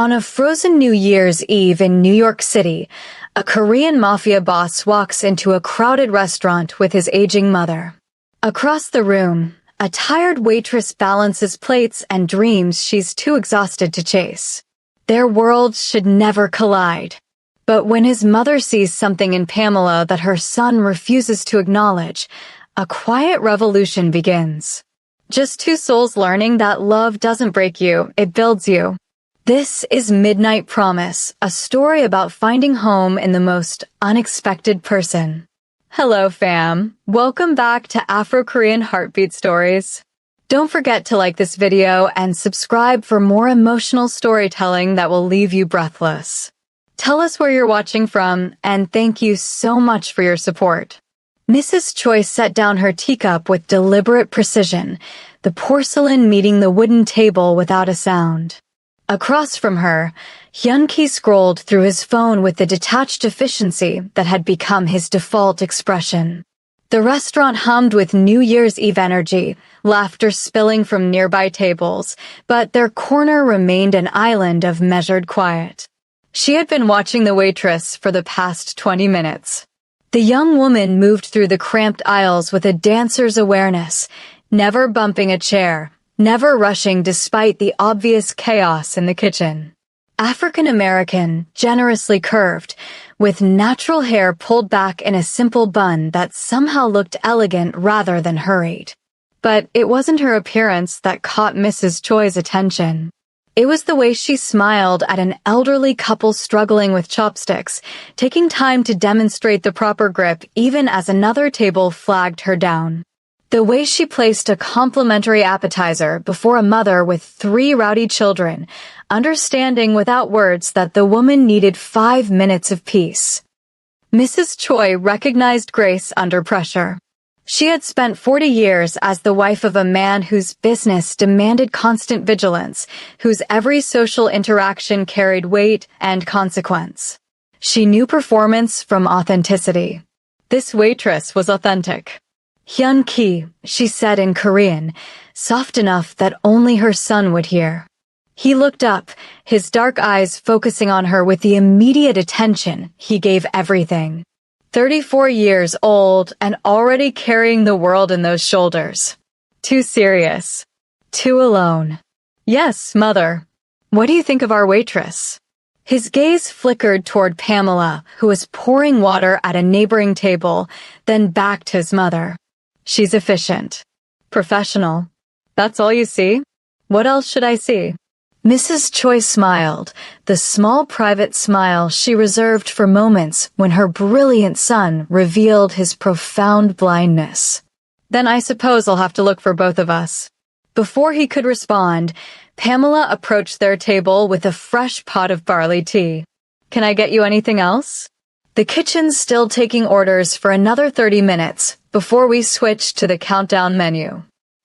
On a frozen New Year's Eve in New York City, a Korean mafia boss walks into a crowded restaurant with his aging mother. Across the room, a tired waitress balances plates and dreams she's too exhausted to chase. Their worlds should never collide. But when his mother sees something in Pamela that her son refuses to acknowledge, a quiet revolution begins. Just two souls learning that love doesn't break you, it builds you. This is Midnight Promise, a story about finding home in the most unexpected person. Hello, fam. Welcome back to Afro-Korean Heartbeat Stories. Don't forget to like this video and subscribe for more emotional storytelling that will leave you breathless. Tell us where you're watching from, and thank you so much for your support. Mrs. Choi set down her teacup with deliberate precision, the porcelain meeting the wooden table without a sound. Across from her, Hyun-ki scrolled through his phone with the detached efficiency that had become his default expression. The restaurant hummed with New Year's Eve energy, laughter spilling from nearby tables, but their corner remained an island of measured quiet. She had been watching the waitress for the past 20 minutes. The young woman moved through the cramped aisles with a dancer's awareness, never bumping a chair, never rushing despite the obvious chaos in the kitchen. African American, generously curved, with natural hair pulled back in a simple bun that somehow looked elegant rather than hurried. But it wasn't her appearance that caught Mrs. Choi's attention. It was the way she smiled at an elderly couple struggling with chopsticks, taking time to demonstrate the proper grip even as another table flagged her down. The way she placed a complimentary appetizer before a mother with 3 rowdy children, understanding without words that the woman needed 5 minutes of peace. Mrs. Choi recognized grace under pressure. She had spent 40 years as the wife of a man whose business demanded constant vigilance, whose every social interaction carried weight and consequence. She knew performance from authenticity. This waitress was authentic. Hyun-ki, she said in Korean, soft enough that only her son would hear. He looked up, his dark eyes focusing on her with the immediate attention he gave everything. 34 years old and already carrying the world in those shoulders. Too serious. Too alone. Yes, mother. What do you think of our waitress? His gaze flickered toward Pamela, who was pouring water at a neighboring table, then back to his mother. She's efficient. Professional. That's all you see? What else should I see? Mrs. Choi smiled, the small private smile she reserved for moments when her brilliant son revealed his profound blindness. Then I suppose I'll have to look for both of us. Before he could respond, Pamela approached their table with a fresh pot of barley tea. Can I get you anything else? The kitchen's still taking orders for another 30 minutes before we switch to the countdown menu.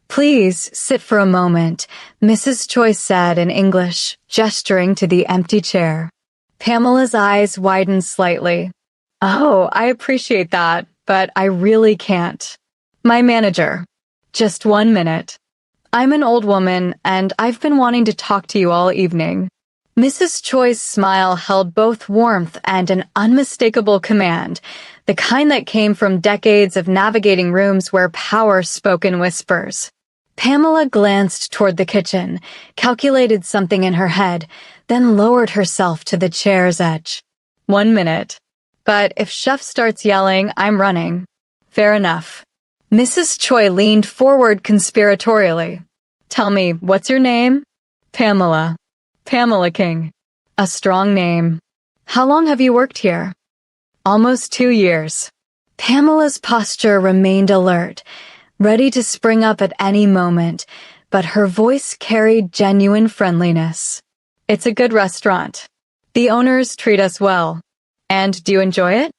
Please sit for a moment, Mrs. Choi said in English, gesturing to the empty chair. Pamela's eyes widened slightly. Oh, I appreciate that, but I really can't. My manager. Just 1 minute. I'm an old woman, and I've been wanting to talk to you all evening. Mrs. Choi's smile held both warmth and an unmistakable command, the kind that came from decades of navigating rooms where power spoke in whispers. Pamela glanced toward the kitchen, calculated something in her head, then lowered herself to the chair's edge. 1 minute. But if chef starts yelling, I'm running. Fair enough. Mrs. Choi leaned forward conspiratorially. Tell me, what's your name? Pamela. Pamela King. A strong name. How long have you worked here? Almost 2 years. Pamela's posture remained alert, ready to spring up at any moment, but her voice carried genuine friendliness. It's a good restaurant. The owners treat us well. And do you enjoy it?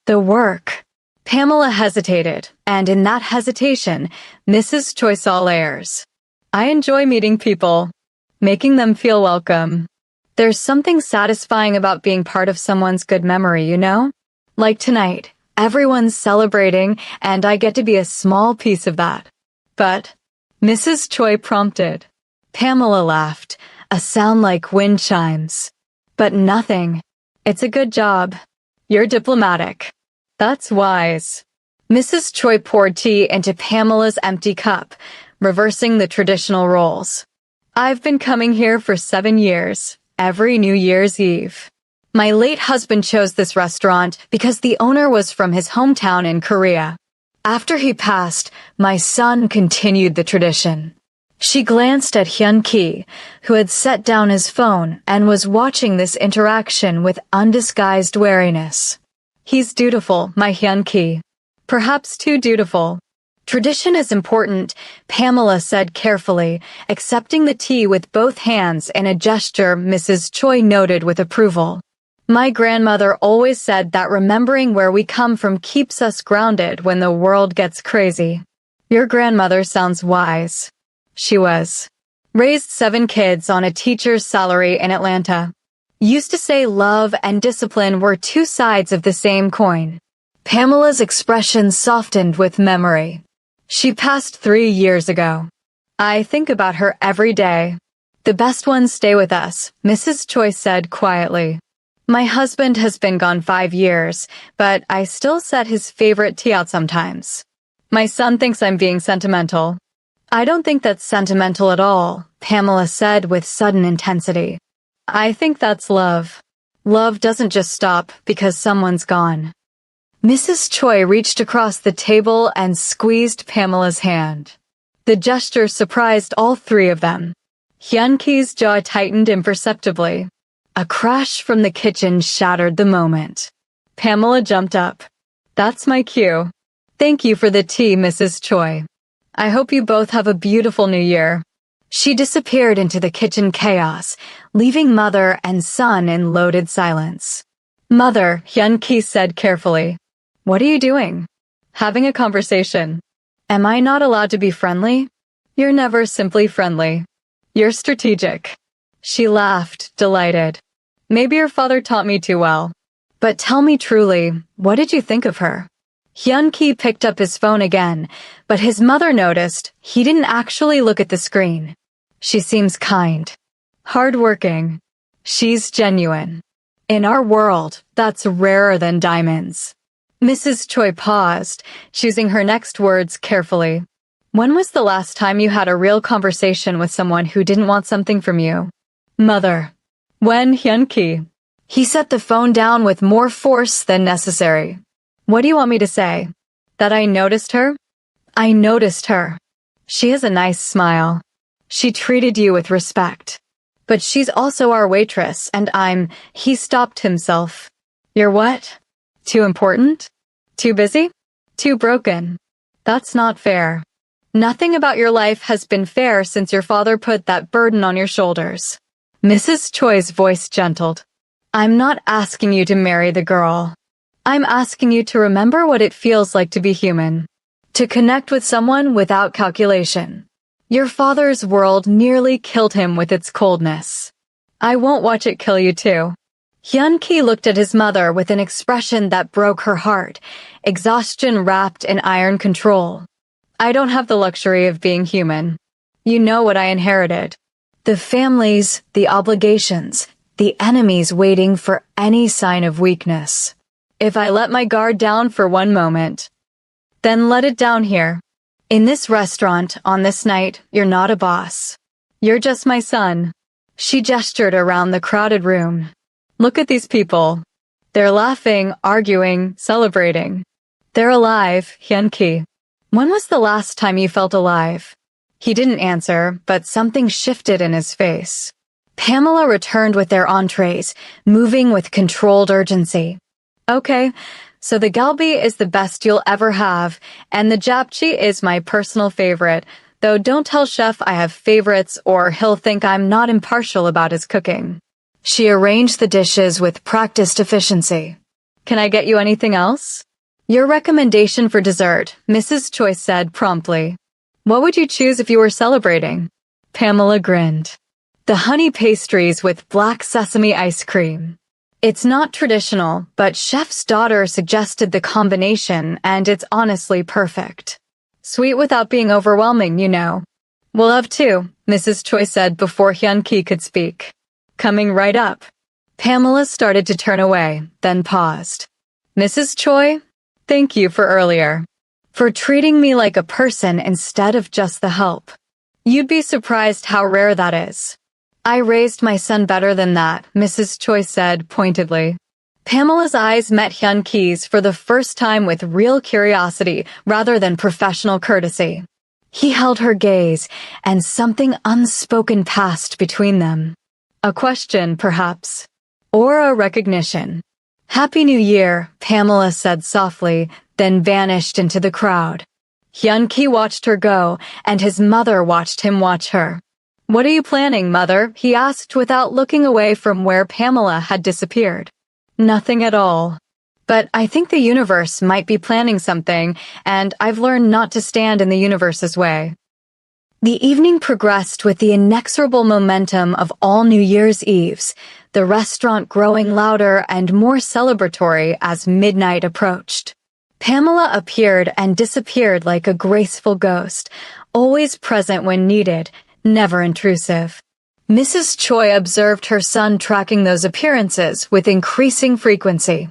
The work. Pamela hesitated, and in that hesitation, Mrs. Choi saw layers. I enjoy meeting people, making them feel welcome. There's something satisfying about being part of someone's good memory, you know? Like tonight, everyone's celebrating, and I get to be a small piece of that. But, Mrs. Choi prompted. Pamela laughed, a sound like wind chimes. But nothing. It's a good job. You're diplomatic. That's wise. Mrs. Choi poured tea into Pamela's empty cup, reversing the traditional roles. I've been coming here for 7 years, every New Year's Eve. My late husband chose this restaurant because the owner was from his hometown in Korea. After he passed, my son continued the tradition. She glanced at Hyun-ki, who had set down his phone and was watching this interaction with undisguised wariness. He's dutiful, my Hyun-ki. Perhaps too dutiful. Tradition is important, Pamela said carefully, accepting the tea with both hands in a gesture Mrs. Choi noted with approval. My grandmother always said that remembering where we come from keeps us grounded when the world gets crazy. Your grandmother sounds wise. She was. Raised 7 kids on a teacher's salary in Atlanta. Used to say love and discipline were 2 sides of the same coin. Pamela's expression softened with memory. She passed 3 years ago. I think about her every day. The best ones stay with us, Mrs. Choi said quietly. My husband has been gone 5 years, but I still set his favorite tea out sometimes. My son thinks I'm being sentimental. I don't think that's sentimental at all, Pamela said with sudden intensity. I think that's love. Love doesn't just stop because someone's gone. Mrs. Choi reached across the table and squeezed Pamela's hand. The gesture surprised all 3 of them. Hyun-ki's jaw tightened imperceptibly. A crash from the kitchen shattered the moment. Pamela jumped up. That's my cue. Thank you for the tea, Mrs. Choi. I hope you both have a beautiful new year. She disappeared into the kitchen chaos, leaving mother and son in loaded silence. Mother, Hyun-ki said carefully. What are you doing? Having a conversation. Am I not allowed to be friendly? You're never simply friendly. You're strategic. She laughed, delighted. Maybe your father taught me too well. But tell me truly, what did you think of her? Hyun-ki picked up his phone again, but his mother noticed he didn't actually look at the screen. She seems kind. Hardworking. She's genuine. In our world, that's rarer than diamonds. Mrs. Choi paused, choosing her next words carefully. When was the last time you had a real conversation with someone who didn't want something from you? Mother. When, Hyun-ki? He set the phone down with more force than necessary. What do you want me to say? That I noticed her? I noticed her. She has a nice smile. She treated you with respect. But she's also our waitress, and he stopped himself. You're what? Too important? Too busy? Too broken. That's not fair. Nothing about your life has been fair since your father put that burden on your shoulders. Mrs. Choi's voice gentled. I'm not asking you to marry the girl. I'm asking you to remember what it feels like to be human. To connect with someone without calculation. Your father's world nearly killed him with its coldness. I won't watch it kill you too. Hyun-ki looked at his mother with an expression that broke her heart, exhaustion wrapped in iron control. I don't have the luxury of being human. You know what I inherited. The families, the obligations, the enemies waiting for any sign of weakness. If I let my guard down for one moment, then let it down here. In this restaurant, on this night, you're not a boss. You're just my son. She gestured around the crowded room. Look at these people. They're laughing, arguing, celebrating. They're alive, Hyun-ki. When was the last time you felt alive? He didn't answer, but something shifted in his face. Pamela returned with their entrees, moving with controlled urgency. Okay, so the galbi is the best you'll ever have, and the japchae is my personal favorite, though don't tell Chef I have favorites or he'll think I'm not impartial about his cooking. She arranged the dishes with practiced efficiency. Can I get you anything else? Your recommendation for dessert, Mrs. Choi said promptly. What would you choose if you were celebrating? Pamela grinned. The honey pastries with black sesame ice cream. It's not traditional, but Chef's daughter suggested the combination, and it's honestly perfect. Sweet without being overwhelming, you know. We'll have two, Mrs. Choi said before Hyun-ki could speak. Coming right up. Pamela started to turn away, then paused. Mrs. Choi, thank you for earlier. For treating me like a person instead of just the help. You'd be surprised how rare that is. I raised my son better than that, Mrs. Choi said pointedly. Pamela's eyes met Hyun-ki's for the first time with real curiosity rather than professional courtesy. He held her gaze, and something unspoken passed between them. A question, perhaps. Or a recognition. Happy New Year, Pamela said softly, then vanished into the crowd. Hyun-ki watched her go, and his mother watched him watch her. What are you planning, Mother? He asked without looking away from where Pamela had disappeared. Nothing at all. But I think the universe might be planning something, and I've learned not to stand in the universe's way. The evening progressed with the inexorable momentum of all New Year's Eves, the restaurant growing louder and more celebratory as midnight approached. Pamela appeared and disappeared like a graceful ghost, always present when needed, never intrusive. Mrs. Choi observed her son tracking those appearances with increasing frequency.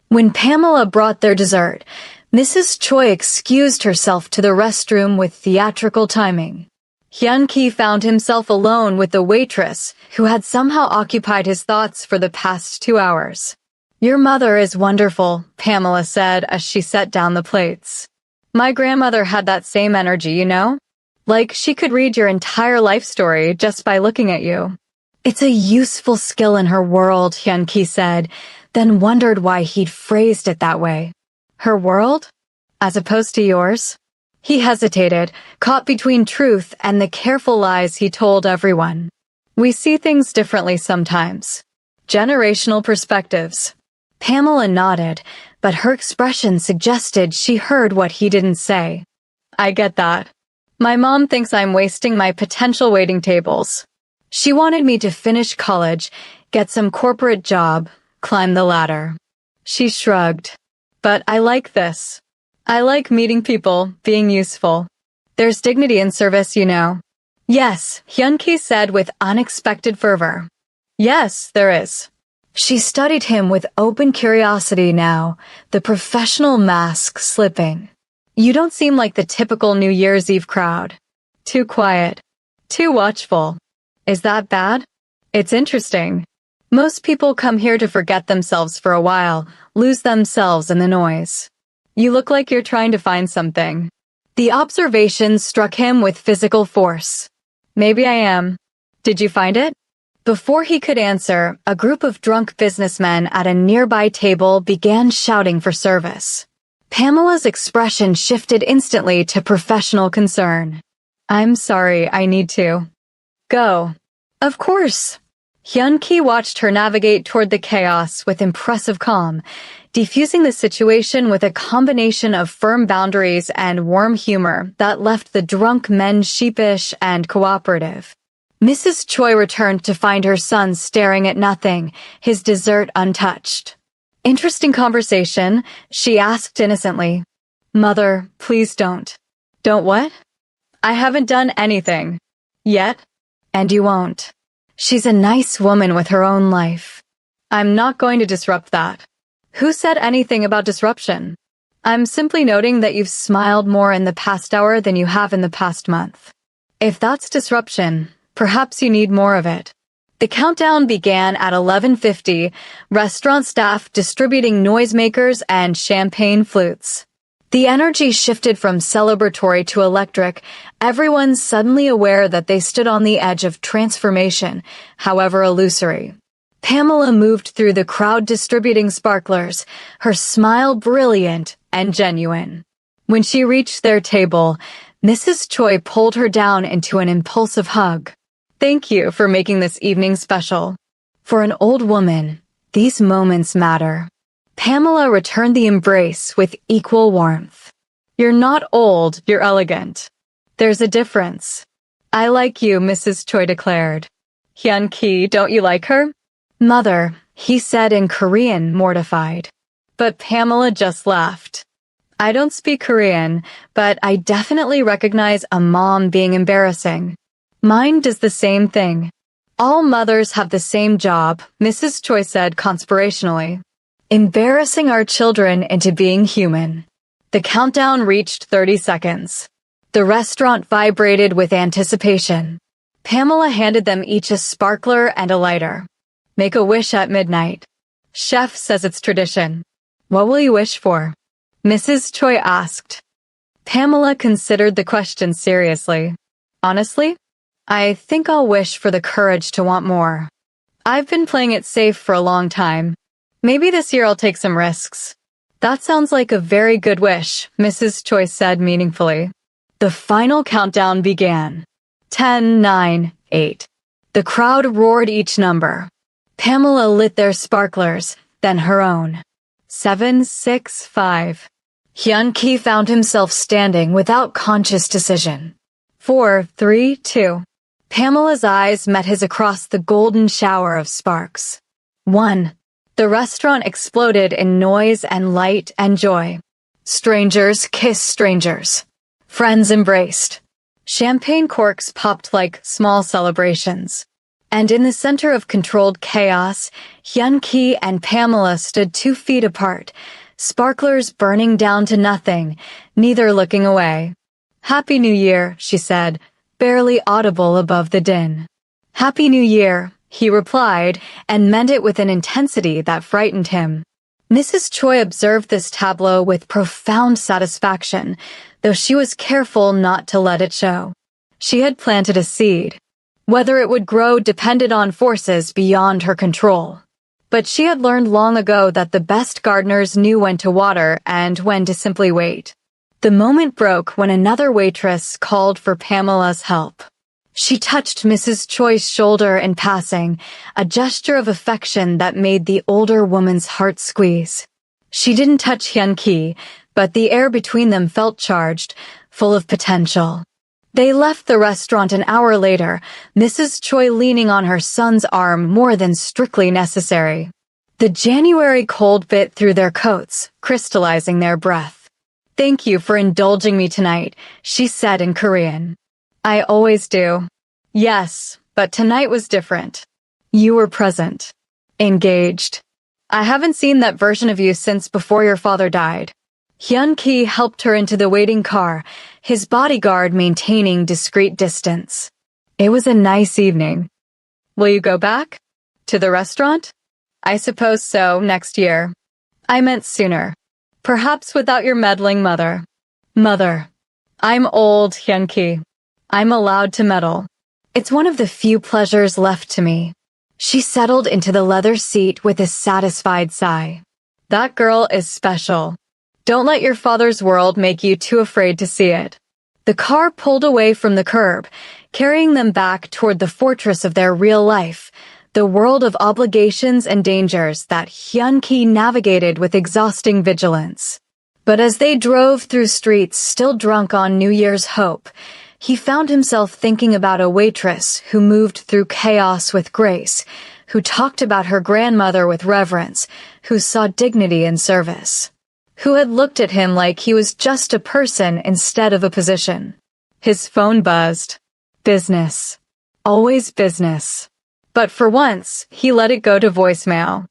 When Pamela brought their dessert, Mrs. Choi excused herself to the restroom with theatrical timing. Hyun-ki found himself alone with the waitress, who had somehow occupied his thoughts for the past 2 hours. Your mother is wonderful, Pamela said as she set down the plates. My grandmother had that same energy, you know? Like she could read your entire life story just by looking at you. It's a useful skill in her world, Hyun-ki said, then wondered why he'd phrased it that way. Her world? As opposed to yours? He hesitated, caught between truth and the careful lies he told everyone. We see things differently sometimes. Generational perspectives. Pamela nodded, but her expression suggested she heard what he didn't say. I get that. My mom thinks I'm wasting my potential waiting tables. She wanted me to finish college, get some corporate job, climb the ladder. She shrugged. But I like this. I like meeting people, being useful. There's dignity in service, you know. Yes, Hyun-ki said with unexpected fervor. Yes, there is. She studied him with open curiosity now, the professional mask slipping. You don't seem like the typical New Year's Eve crowd. Too quiet. Too watchful. Is that bad? It's interesting. Most people come here to forget themselves for a while, lose themselves in the noise. You look like you're trying to find something. The observation struck him with physical force. Maybe I am. Did you find it? Before he could answer, a group of drunk businessmen at a nearby table began shouting for service. Pamela's expression shifted instantly to professional concern. I'm sorry, I need to. Go. Of course. Hyun-ki watched her navigate toward the chaos with impressive calm, defusing the situation with a combination of firm boundaries and warm humor that left the drunk men sheepish and cooperative. Mrs. Choi returned to find her son staring at nothing, his dessert untouched. Interesting conversation, she asked innocently. Mother, please don't. Don't what? I haven't done anything. Yet. And you won't. She's a nice woman with her own life. I'm not going to disrupt that. Who said anything about disruption? I'm simply noting that you've smiled more in the past hour than you have in the past month. If that's disruption, perhaps you need more of it. The countdown began at 11:50, restaurant staff distributing noisemakers and champagne flutes. The energy shifted from celebratory to electric, everyone suddenly aware that they stood on the edge of transformation, however illusory. Pamela moved through the crowd distributing sparklers, her smile brilliant and genuine. When she reached their table, Mrs. Choi pulled her down into an impulsive hug. Thank you for making this evening special. For an old woman, these moments matter. Pamela returned the embrace with equal warmth. You're not old, you're elegant. There's a difference. I like you, Mrs. Choi declared. Hyun-ki, don't you like her? Mother, he said in Korean, mortified. But Pamela just laughed. I don't speak Korean, but I definitely recognize a mom being embarrassing. Mine does the same thing. All mothers have the same job, Mrs. Choi said conspirationally. Embarrassing our children into being human. The countdown reached 30 seconds. The restaurant vibrated with anticipation. Pamela handed them each a sparkler and a lighter. Make a wish at midnight. Chef says it's tradition. What will you wish for? Mrs. Choi asked. Pamela considered the question seriously. Honestly, I think I'll wish for the courage to want more. I've been playing it safe for a long time. Maybe this year I'll take some risks. That sounds like a very good wish, Mrs. Choi said meaningfully. The final countdown began. 10, 9, 8. The crowd roared each number. Pamela lit their sparklers, then her own. 7, 6, 5. Hyun-ki found himself standing without conscious decision. 4, 3, 2. Pamela's eyes met his across the golden shower of sparks. 1. The restaurant exploded in noise and light and joy. Strangers kissed strangers. Friends embraced. Champagne corks popped like small celebrations. And in the center of controlled chaos, Hyun-ki and Pamela stood 2 feet apart, sparklers burning down to nothing, neither looking away. Happy New Year, she said, barely audible above the din. Happy New Year, he replied, and meant it with an intensity that frightened him. Mrs. Choi observed this tableau with profound satisfaction, though she was careful not to let it show. She had planted a seed. Whether it would grow depended on forces beyond her control. But she had learned long ago that the best gardeners knew when to water and when to simply wait. The moment broke when another waitress called for Pamela's help. She touched Mrs. Choi's shoulder in passing, a gesture of affection that made the older woman's heart squeeze. She didn't touch Hyun-ki, but the air between them felt charged, full of potential. They left the restaurant an hour later, Mrs. Choi leaning on her son's arm more than strictly necessary. The January cold bit through their coats, crystallizing their breath. Thank you for indulging me tonight, she said in Korean. I always do. Yes, but tonight was different. You were present. Engaged. I haven't seen that version of you since before your father died. Hyun-ki helped her into the waiting car, his bodyguard maintaining discreet distance. It was a nice evening. Will you go back? To the restaurant? I suppose so, next year. I meant sooner. Perhaps without your meddling mother. Mother. I'm old, Hyun-ki. I'm allowed to meddle. It's one of the few pleasures left to me. She settled into the leather seat with a satisfied sigh. That girl is special. Don't let your father's world make you too afraid to see it. The car pulled away from the curb, carrying them back toward the fortress of their real life, the world of obligations and dangers that Hyun-ki navigated with exhausting vigilance. But as they drove through streets still drunk on New Year's hope, he found himself thinking about a waitress who moved through chaos with grace, who talked about her grandmother with reverence, who saw dignity in service, who had looked at him like he was just a person instead of a position. His phone buzzed. Business. Always business. But for once, he let it go to voicemail.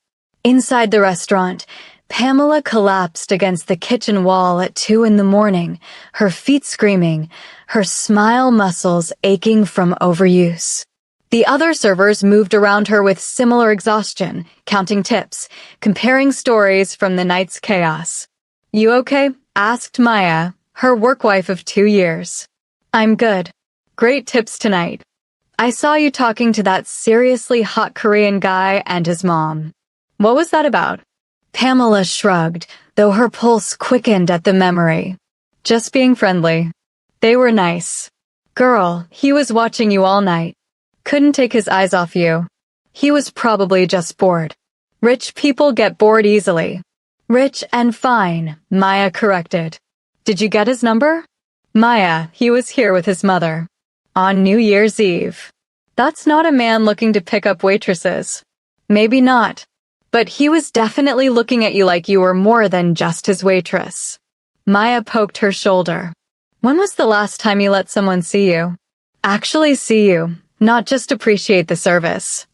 Inside the restaurant, Pamela collapsed against the kitchen wall at 2 a.m, her feet screaming, her smile muscles aching from overuse. The other servers moved around her with similar exhaustion, counting tips, comparing stories from the night's chaos. You okay? Asked Maya, her workwife of 2 years. I'm good. Great tips tonight. I saw you talking to that seriously hot Korean guy and his mom. What was that about? Pamela shrugged, though her pulse quickened at the memory. Just being friendly. They were nice. Girl, he was watching you all night. Couldn't take his eyes off you. He was probably just bored. Rich people get bored easily. Rich and fine, Maya corrected. Did you get his number? Maya, he was here with his mother. On New Year's Eve. That's not a man looking to pick up waitresses. Maybe not. But he was definitely looking at you like you were more than just his waitress. Maya poked her shoulder. When was the last time you let someone see you? Actually see you, not just appreciate the service.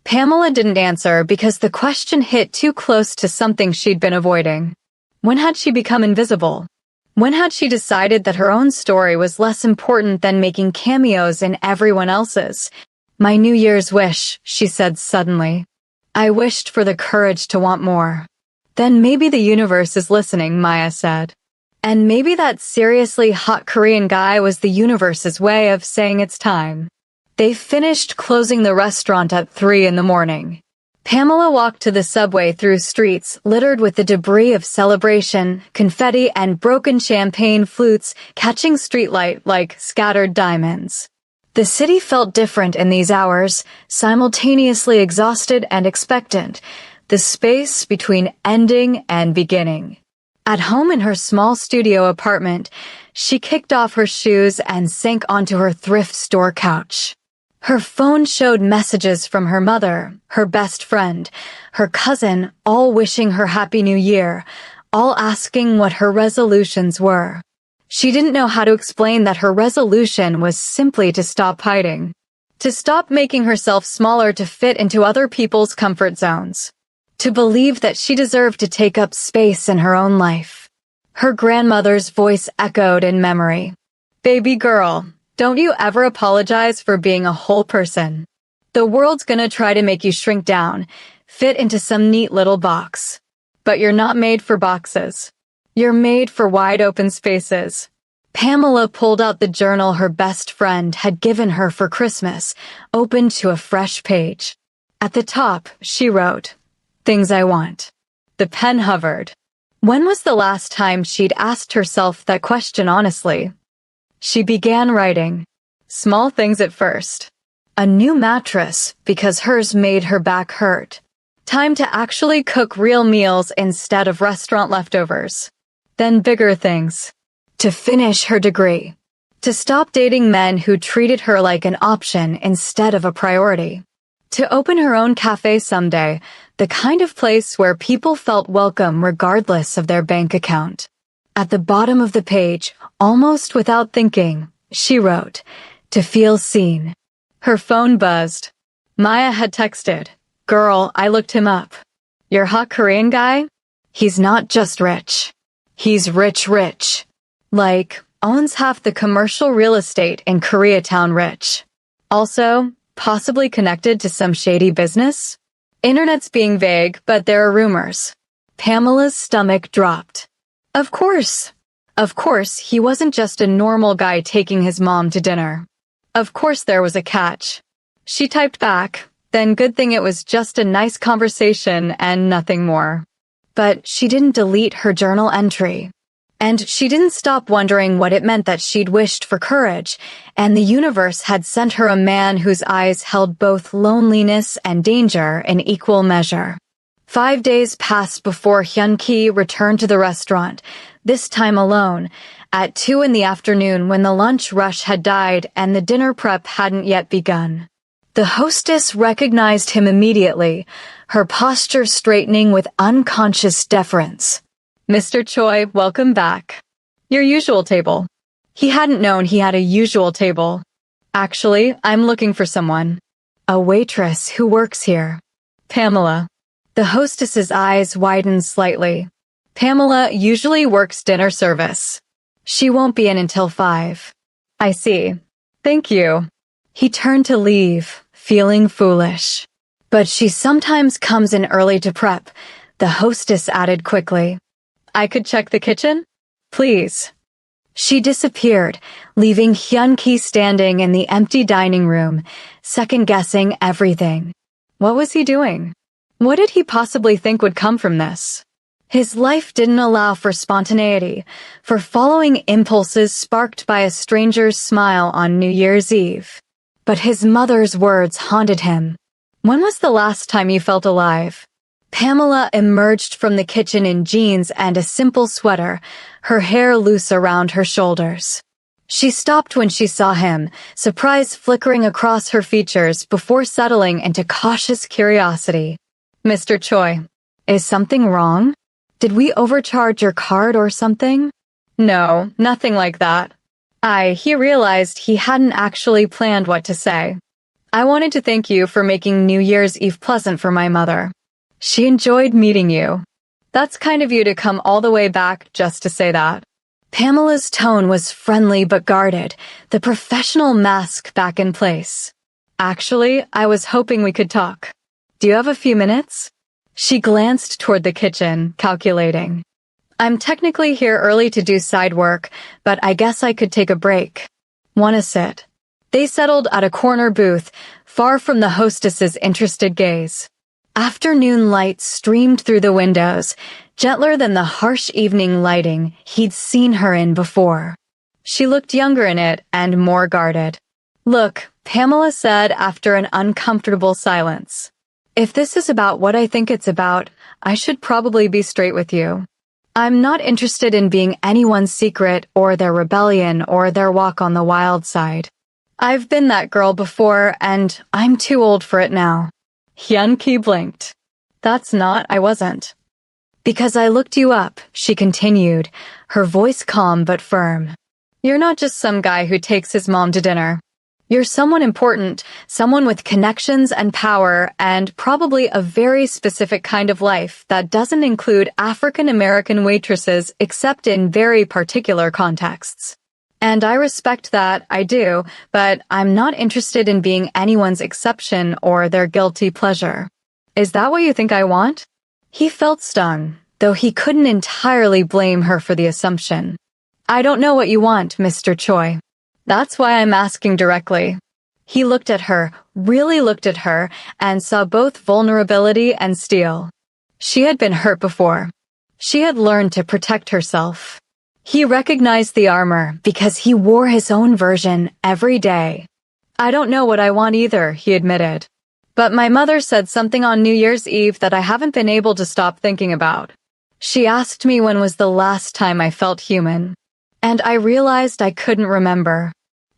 Pamela didn't answer because the question hit too close to something she'd been avoiding. When had she become invisible? When had she decided that her own story was less important than making cameos in everyone else's? My New Year's wish, she said suddenly. I wished for the courage to want more. Then maybe the universe is listening, Maya said. And maybe that seriously hot Korean guy was the universe's way of saying it's time. They finished closing the restaurant at 3 a.m. Pamela walked to the subway through streets littered with the debris of celebration, confetti, and broken champagne flutes catching streetlight like scattered diamonds. The city felt different in these hours, simultaneously exhausted and expectant, the space between ending and beginning. At home in her small studio apartment, she kicked off her shoes and sank onto her thrift store couch. Her phone showed messages from her mother, her best friend, her cousin, all wishing her Happy New Year, all asking what her resolutions were. She didn't know how to explain that her resolution was simply to stop hiding, to stop making herself smaller to fit into other people's comfort zones, to believe that she deserved to take up space in her own life. Her grandmother's voice echoed in memory. Baby girl, don't you ever apologize for being a whole person. The world's gonna try to make you shrink down, fit into some neat little box. But you're not made for boxes. You're made for wide open spaces. Pamela pulled out the journal her best friend had given her for Christmas, opened to a fresh page. At the top, she wrote, Things I want. The pen hovered. When was the last time she'd asked herself that question honestly? She began writing. Small things at first. A new mattress because hers made her back hurt. Time to actually cook real meals instead of restaurant leftovers. Then bigger things. To finish her degree. To stop dating men who treated her like an option instead of a priority. To open her own cafe someday, the kind of place where people felt welcome regardless of their bank account. At the bottom of the page, almost without thinking, she wrote, To feel seen. Her phone buzzed. Maya had texted, Girl, I looked him up. Your hot Korean guy? He's not just rich. He's rich. Like, owns half the commercial real estate in Koreatown rich. Also, possibly connected to some shady business? Internet's being vague, but there are rumors. Pamela's stomach dropped. Of course, he wasn't just a normal guy taking his mom to dinner. Of course there was a catch. She typed back, then good thing it was just a nice conversation and nothing more. But she didn't delete her journal entry. And she didn't stop wondering what it meant that she'd wished for courage, and the universe had sent her a man whose eyes held both loneliness and danger in equal measure. 5 days passed before Hyun-ki returned to the restaurant, this time alone, at 2 p.m. when the lunch rush had died and the dinner prep hadn't yet begun. The hostess recognized him immediately, her posture straightening with unconscious deference. Mr. Choi, welcome back. Your usual table. He hadn't known he had a usual table. Actually, I'm looking for someone. A waitress who works here. Pamela. The hostess's eyes widened slightly. Pamela usually works dinner service. She won't be in until 5. I see. Thank you. He turned to leave, feeling foolish. But she sometimes comes in early to prep, the hostess added quickly. I could check the kitchen? Please. She disappeared, leaving Hyun-ki standing in the empty dining room, second-guessing everything. What was he doing? What did he possibly think would come from this? His life didn't allow for spontaneity, for following impulses sparked by a stranger's smile on New Year's Eve. But his mother's words haunted him. When was the last time you felt alive? Pamela emerged from the kitchen in jeans and a simple sweater, her hair loose around her shoulders. She stopped when she saw him, surprise flickering across her features before settling into cautious curiosity. Mr. Choi, is something wrong? Did we overcharge your card or something? No, nothing like that. He realized he hadn't actually planned what to say. I wanted to thank you for making New Year's Eve pleasant for my mother. She enjoyed meeting you. That's kind of you to come all the way back just to say that. Pamela's tone was friendly but guarded, the professional mask back in place. Actually, I was hoping we could talk. Do you have a few minutes? She glanced toward the kitchen, calculating. I'm technically here early to do side work, but I guess I could take a break. Wanna sit? They settled at a corner booth, far from the hostess's interested gaze. Afternoon light streamed through the windows, gentler than the harsh evening lighting he'd seen her in before. She looked younger in it and more guarded. Look, Pamela said after an uncomfortable silence. If this is about what I think it's about, I should probably be straight with you. I'm not interested in being anyone's secret or their rebellion or their walk on the wild side. I've been that girl before, and I'm too old for it now. Hyun-ki blinked. I wasn't. Because I looked you up, she continued, her voice calm but firm. You're not just some guy who takes his mom to dinner. You're someone important, someone with connections and power, and probably a very specific kind of life that doesn't include African American waitresses except in very particular contexts. And I respect that, I do, but I'm not interested in being anyone's exception or their guilty pleasure. Is that what you think I want? He felt stung, though he couldn't entirely blame her for the assumption. I don't know what you want, Mr. Choi. That's why I'm asking directly. He looked at her, really looked at her, and saw both vulnerability and steel. She had been hurt before. She had learned to protect herself. He recognized the armor because he wore his own version every day. I don't know what I want either, he admitted. But my mother said something on New Year's Eve that I haven't been able to stop thinking about. She asked me when was the last time I felt human. And I realized I couldn't remember.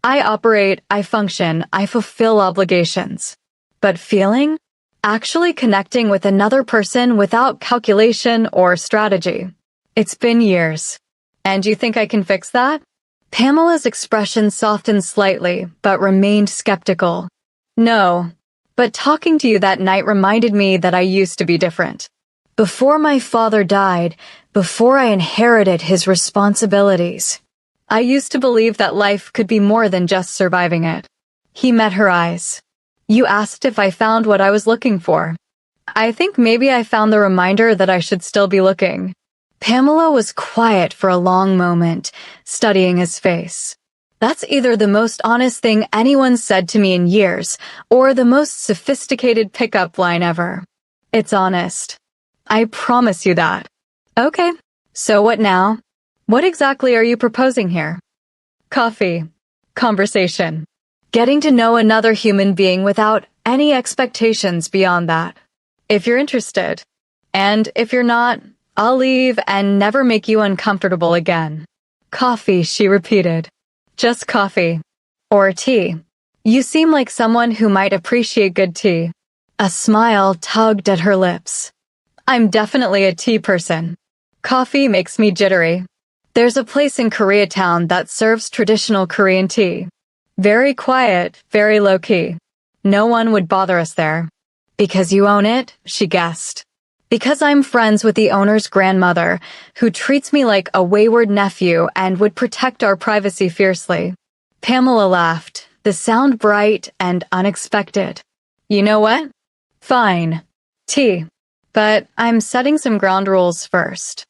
I operate, I function, I fulfill obligations. But feeling? Actually connecting with another person without calculation or strategy. It's been years. And you think I can fix that? Pamela's expression softened slightly, but remained skeptical. No. But talking to you that night reminded me that I used to be different. Before my father died, before I inherited his responsibilities, I used to believe that life could be more than just surviving it. He met her eyes. You asked if I found what I was looking for. I think maybe I found the reminder that I should still be looking. Pamela was quiet for a long moment, studying his face. That's either the most honest thing anyone said to me in years, or the most sophisticated pickup line ever. It's honest. I promise you that. Okay, so what now? What exactly are you proposing here? Coffee. Conversation. Getting to know another human being without any expectations beyond that. If you're interested. And if you're not, I'll leave and never make you uncomfortable again. Coffee, she repeated. Just coffee. Or tea. You seem like someone who might appreciate good tea. A smile tugged at her lips. I'm definitely a tea person. Coffee makes me jittery. There's a place in Koreatown that serves traditional Korean tea. Very quiet, very low-key. No one would bother us there. Because you own it, she guessed. Because I'm friends with the owner's grandmother, who treats me like a wayward nephew and would protect our privacy fiercely. Pamela laughed, the sound bright and unexpected. You know what? Fine. Tea. But I'm setting some ground rules first.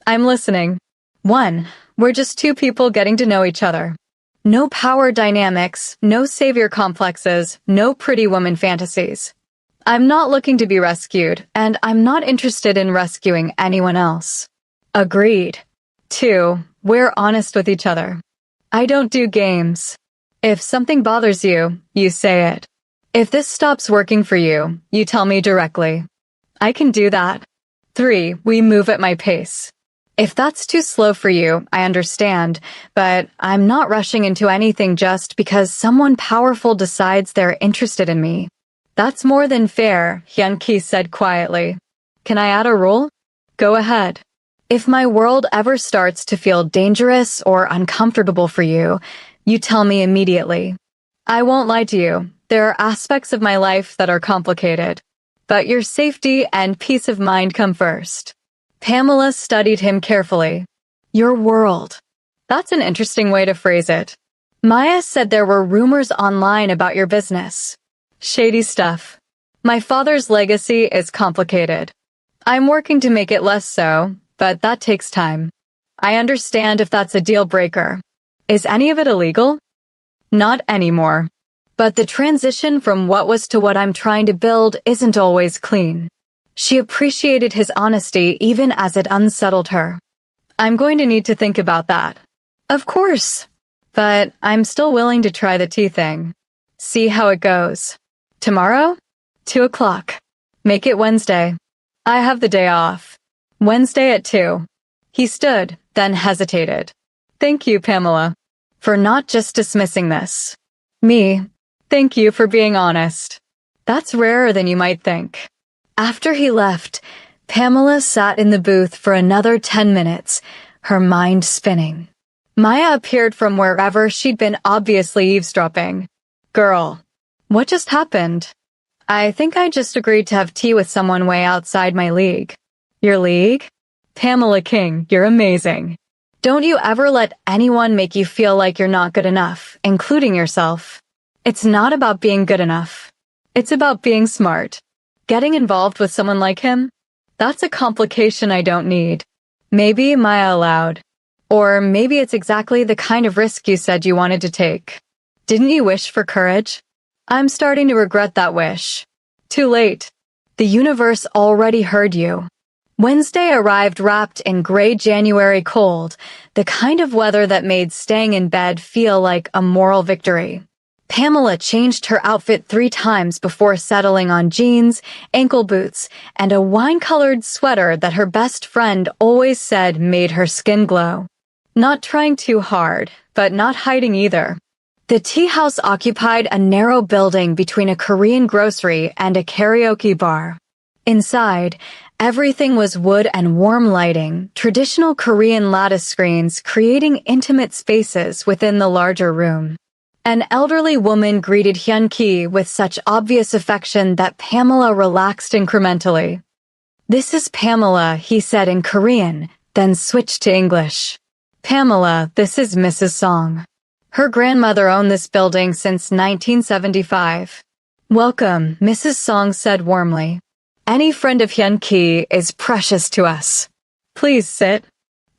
I'm listening. 1. We're just two people getting to know each other. No power dynamics, no savior complexes, no pretty woman fantasies. I'm not looking to be rescued, and I'm not interested in rescuing anyone else. Agreed. 2. We're honest with each other. I don't do games. If something bothers you, you say it. If this stops working for you, you tell me directly. I can do that. 3. We move at my pace. If that's too slow for you, I understand, but I'm not rushing into anything just because someone powerful decides they're interested in me. That's more than fair, Hyun-ki said quietly. Can I add a rule? Go ahead. If my world ever starts to feel dangerous or uncomfortable for you, you tell me immediately. I won't lie to you. There are aspects of my life that are complicated. But your safety and peace of mind come first. Pamela studied him carefully. Your world. That's an interesting way to phrase it. Maya said there were rumors online about your business. Shady stuff. My father's legacy is complicated. I'm working to make it less so, but that takes time. I understand if that's a deal breaker. Is any of it illegal? Not anymore. But the transition from what was to what I'm trying to build isn't always clean. She appreciated his honesty even as it unsettled her. I'm going to need to think about that. Of course. But I'm still willing to try the tea thing. See how it goes. Tomorrow? 2 o'clock. Make it Wednesday. I have the day off. Wednesday at 2. He stood, then hesitated. Thank you, Pamela, for not just dismissing this. Me. Thank you for being honest. That's rarer than you might think. After he left, Pamela sat in the booth for another 10 minutes, her mind spinning. Maya appeared from wherever she'd been obviously eavesdropping. Girl, what just happened? I think I just agreed to have tea with someone way outside my league. Your league? Pamela King, you're amazing. Don't you ever let anyone make you feel like you're not good enough, including yourself. It's not about being good enough. It's about being smart. Getting involved with someone like him? That's a complication I don't need. Maybe Maya allowed. Or maybe it's exactly the kind of risk you said you wanted to take. Didn't you wish for courage? I'm starting to regret that wish. Too late. The universe already heard you. Wednesday arrived wrapped in gray January cold, the kind of weather that made staying in bed feel like a moral victory. Pamela changed her outfit 3 times before settling on jeans, ankle boots, and a wine-colored sweater that her best friend always said made her skin glow. Not trying too hard, but not hiding either. The tea house occupied a narrow building between a Korean grocery and a karaoke bar. Inside, everything was wood and warm lighting, traditional Korean lattice screens creating intimate spaces within the larger room. An elderly woman greeted Hyun-ki with such obvious affection that Pamela relaxed incrementally. This is Pamela, he said in Korean, then switched to English. Pamela, this is Mrs. Song. Her grandmother owned this building since 1975. Welcome, Mrs. Song said warmly. Any friend of Hyun-ki is precious to us. Please sit.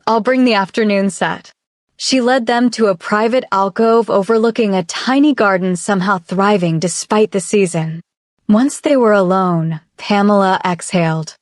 I'll bring the afternoon set. She led them to a private alcove overlooking a tiny garden somehow thriving despite the season. Once they were alone, Pamela exhaled.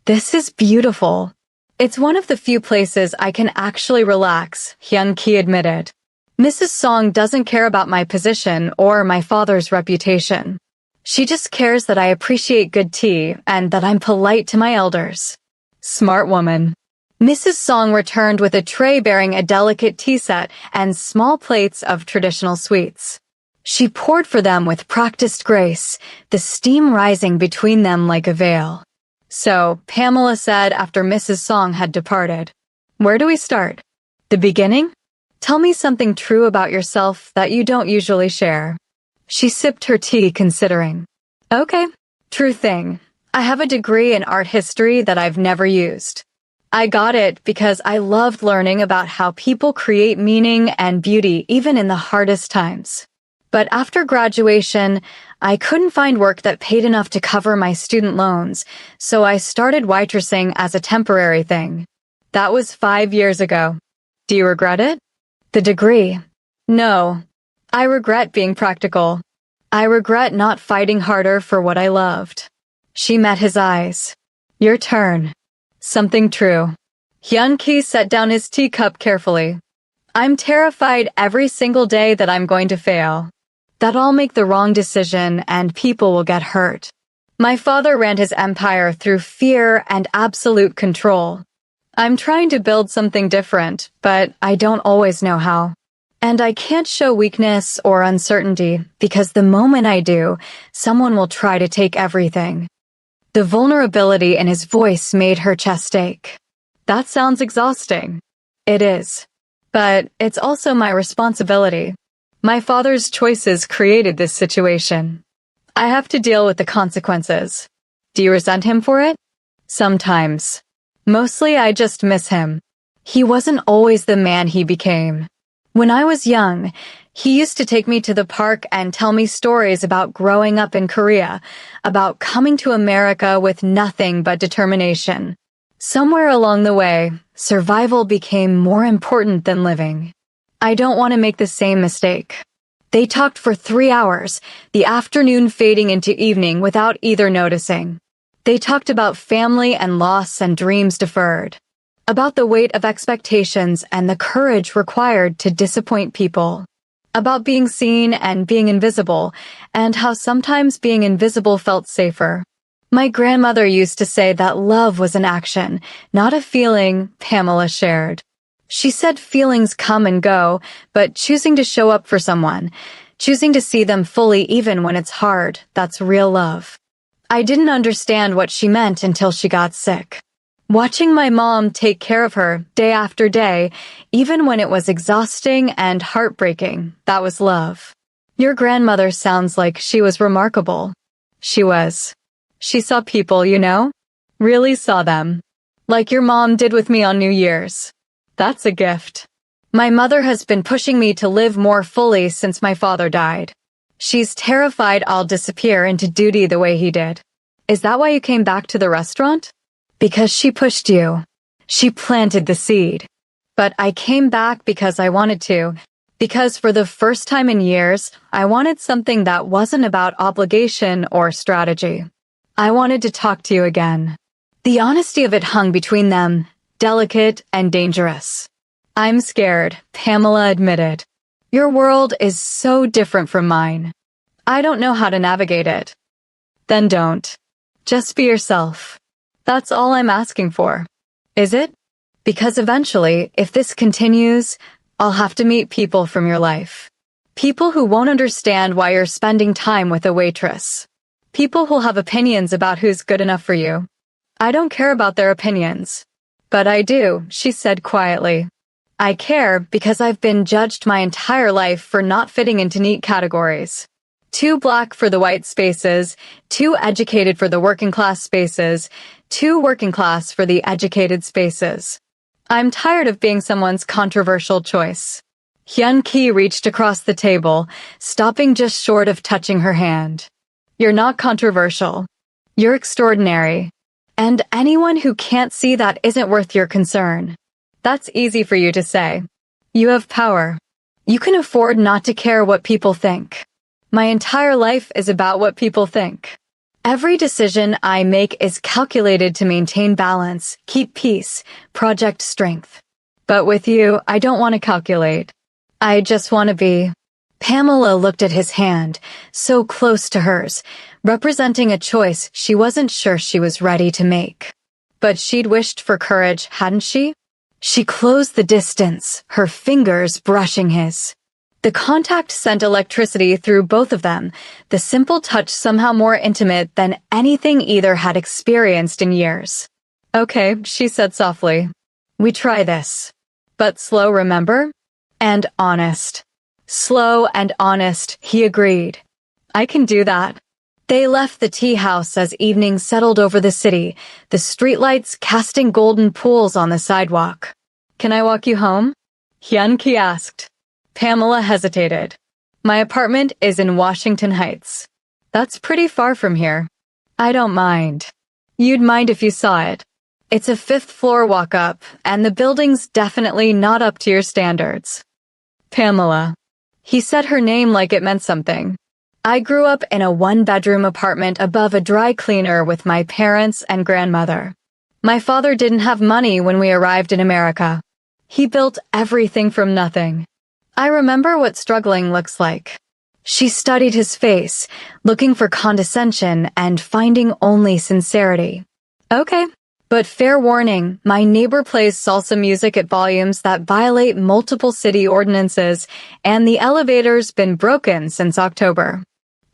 This is beautiful. It's one of the few places I can actually relax, Hyun-ki admitted. Mrs. Song doesn't care about my position or my father's reputation. She just cares that I appreciate good tea and that I'm polite to my elders. Smart woman. Mrs. Song returned with a tray bearing a delicate tea set and small plates of traditional sweets. She poured for them with practiced grace, the steam rising between them like a veil. So, Pamela said after Mrs. Song had departed, where do we start? The beginning? Tell me something true about yourself that you don't usually share. She sipped her tea, considering. Okay, true thing. I have a degree in art history that I've never used. I got it because I loved learning about how people create meaning and beauty even in the hardest times. But after graduation, I couldn't find work that paid enough to cover my student loans, so I started waitressing as a temporary thing. That was 5 years ago. Do you regret it? The degree? No. I regret being practical. I regret not fighting harder for what I loved. She met his eyes. Your turn. Something true. Hyun-ki set down his teacup carefully. I'm terrified every single day that I'm going to fail. That I'll make the wrong decision and people will get hurt. My father ran his empire through fear and absolute control. I'm trying to build something different, but I don't always know how. And I can't show weakness or uncertainty because the moment I do, someone will try to take everything. The vulnerability in his voice made her chest ache. That sounds exhausting. It is. But it's also my responsibility. My father's choices created this situation. I have to deal with the consequences. Do you resent him for it? Sometimes. Mostly I just miss him. He wasn't always the man he became. When I was young, he used to take me to the park and tell me stories about growing up in Korea, about coming to America with nothing but determination. Somewhere along the way, survival became more important than living. I don't want to make the same mistake. They talked for 3 hours, the afternoon fading into evening without either noticing. They talked about family and loss and dreams deferred, about the weight of expectations and the courage required to disappoint people, about being seen and being invisible, and how sometimes being invisible felt safer. My grandmother used to say that love was an action, not a feeling, Pamela shared. She said feelings come and go, but choosing to show up for someone, choosing to see them fully even when it's hard, that's real love. I didn't understand what she meant until she got sick. Watching my mom take care of her day after day, even when it was exhausting and heartbreaking, that was love. Your grandmother sounds like she was remarkable. She was. She saw people, you know? Really saw them. Like your mom did with me on New Year's. That's a gift. My mother has been pushing me to live more fully since my father died. She's terrified I'll disappear into duty the way he did. Is that why you came back to the restaurant? Because she pushed you. She planted the seed. But I came back because I wanted to. Because for the first time in years, I wanted something that wasn't about obligation or strategy. I wanted to talk to you again. The honesty of it hung between them, delicate and dangerous. I'm scared, Pamela admitted. Your world is so different from mine. I don't know how to navigate it. Then don't. Just be yourself. That's all I'm asking for. Is it? Because eventually, if this continues, I'll have to meet people from your life. People who won't understand why you're spending time with a waitress. People who'll have opinions about who's good enough for you. I don't care about their opinions. But I do, she said quietly. I care because I've been judged my entire life for not fitting into neat categories. Too black for the white spaces, too educated for the working class spaces, too working class for the educated spaces. I'm tired of being someone's controversial choice. Hyun Ki reached across the table, stopping just short of touching her hand. You're not controversial. You're extraordinary. And anyone who can't see that isn't worth your concern. That's easy for you to say. You have power. You can afford not to care what people think. My entire life is about what people think. Every decision I make is calculated to maintain balance, keep peace, project strength. But with you, I don't want to calculate. I just want to be. Pamela looked at his hand, so close to hers, representing a choice she wasn't sure she was ready to make. But she'd wished for courage, hadn't she? She closed the distance, her fingers brushing his. The contact sent electricity through both of them, the simple touch somehow more intimate than anything either had experienced in years. Okay, she said softly. We try this. But slow, remember? And honest. Slow and honest, he agreed. I can do that. They left the tea house as evening settled over the city, the streetlights casting golden pools on the sidewalk. Can I walk you home? Hyun Ki asked. Pamela hesitated. My apartment is in Washington Heights. That's pretty far from here. I don't mind. You'd mind if you saw it. It's a 5th floor walk up, and the building's definitely not up to your standards. Pamela. He said her name like it meant something. I grew up in a 1-bedroom apartment above a dry cleaner with my parents and grandmother. My father didn't have money when we arrived in America. He built everything from nothing. I remember what struggling looks like. She studied his face, looking for condescension and finding only sincerity. Okay, but fair warning, my neighbor plays salsa music at volumes that violate multiple city ordinances, and the elevator's been broken since October.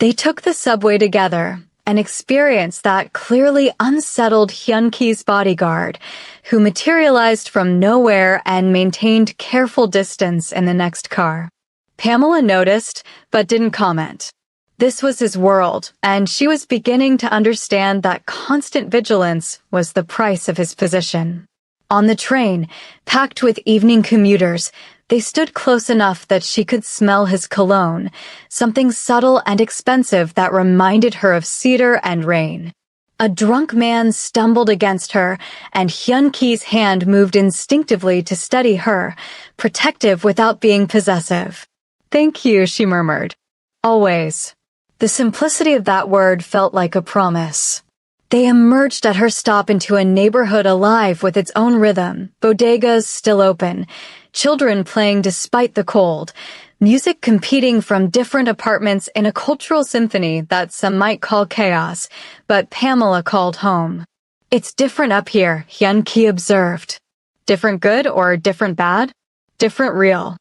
They took the subway together, an experience that clearly unsettled Hyun-Ki's bodyguard, who materialized from nowhere and maintained careful distance in the next car. Pamela noticed, but didn't comment. This was his world, and she was beginning to understand that constant vigilance was the price of his position. On the train, packed with evening commuters, they stood close enough that she could smell his cologne, something subtle and expensive that reminded her of cedar and rain. A drunk man stumbled against her, and Hyun-Ki's hand moved instinctively to steady her, protective without being possessive. "Thank you," she murmured. "Always." The simplicity of that word felt like a promise. They emerged at her stop into a neighborhood alive with its own rhythm, bodegas still open, children playing despite the cold, music competing from different apartments in a cultural symphony that some might call chaos, but Pamela called home. "It's different up here," Hyun-Ki observed. Different good or different bad? Different real.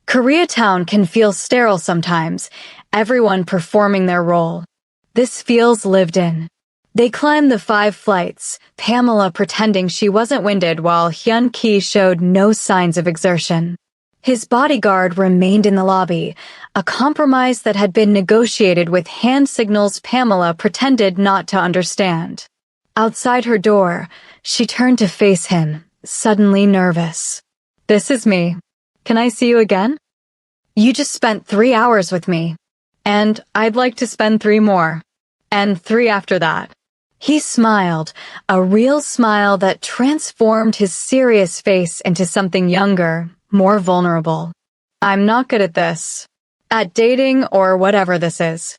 Koreatown can feel sterile sometimes, everyone performing their role. This feels lived in. They climbed the 5 flights, Pamela pretending she wasn't winded while Hyun-Ki showed no signs of exertion. His bodyguard remained in the lobby, a compromise that had been negotiated with hand signals Pamela pretended not to understand. Outside her door, she turned to face him, suddenly nervous. "This is me. Can I see you again? You just spent 3 hours with me. And I'd like to spend 3 more. And 3 after that." He smiled, a real smile that transformed his serious face into something younger, more vulnerable. "I'm not good at this. At dating or whatever this is.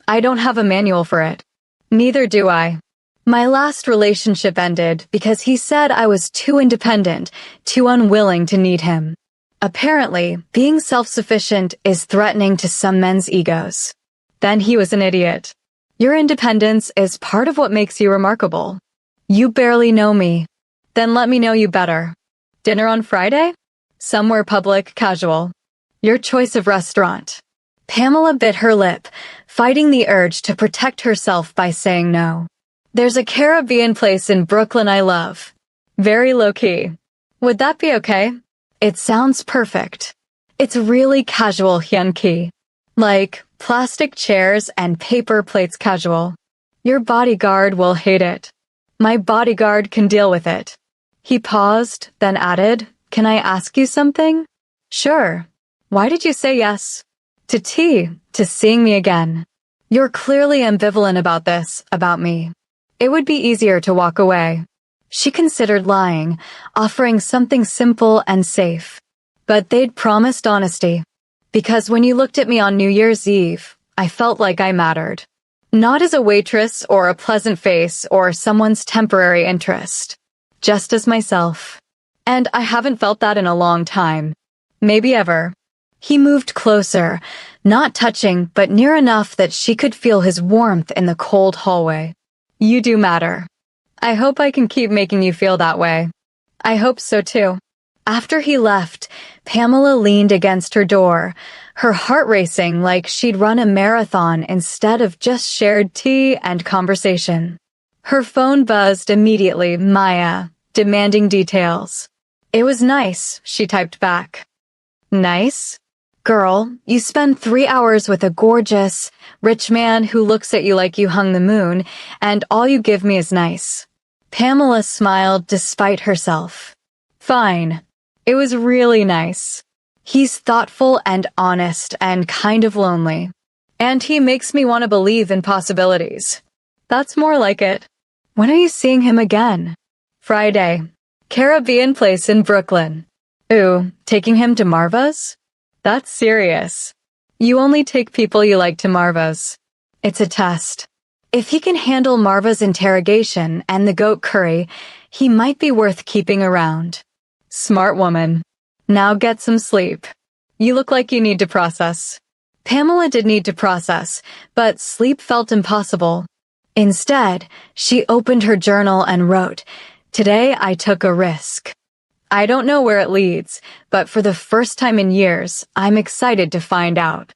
I don't have a manual for it. Neither do I. My last relationship ended because he said I was too independent, too unwilling to need him. Apparently, being self-sufficient is threatening to some men's egos. Then he was an idiot. Your independence is part of what makes you remarkable. You barely know me. Then let me know you better. Dinner on Friday? Somewhere public, casual. Your choice of restaurant." Pamela bit her lip, fighting the urge to protect herself by saying no. "There's a Caribbean place in Brooklyn I love. Very low-key. Would that be okay?" "It sounds perfect. It's really casual, Hyun-Ki. Like plastic chairs and paper plates casual. Your bodyguard will hate it. My bodyguard can deal with it." He paused, then added, "Can I ask you something?" "Sure. Why did you say yes?" "To tea, to seeing me again. You're clearly ambivalent about this, about me. It would be easier to walk away." She considered lying, offering something simple and safe. But they'd promised honesty. "Because when you looked at me on New Year's Eve, I felt like I mattered. Not as a waitress or a pleasant face or someone's temporary interest. Just as myself. And I haven't felt that in a long time. Maybe ever." He moved closer, not touching but near enough that she could feel his warmth in the cold hallway. "You do matter. I hope I can keep making you feel that way." "I hope so too." After he left, Pamela leaned against her door, her heart racing like she'd run a marathon instead of just shared tea and conversation. Her phone buzzed immediately, Maya, demanding details. "It was nice," she typed back. "Nice? Girl, you spend 3 hours with a gorgeous, rich man who looks at you like you hung the moon, and all you give me is nice." Pamela smiled despite herself. "Fine. It was really nice. He's thoughtful and honest and kind of lonely. And he makes me want to believe in possibilities. That's more like it." "When are you seeing him again?" "Friday. Caribbean place in Brooklyn." "Ooh, taking him to Marva's? That's serious. You only take people you like to Marva's." "It's a test. If he can handle Marva's interrogation and the goat curry, he might be worth keeping around." "Smart woman. Now get some sleep. You look like you need to process." Pamela did need to process, but sleep felt impossible. Instead, she opened her journal and wrote, "Today I took a risk. I don't know where it leads, but for the first time in years, I'm excited to find out."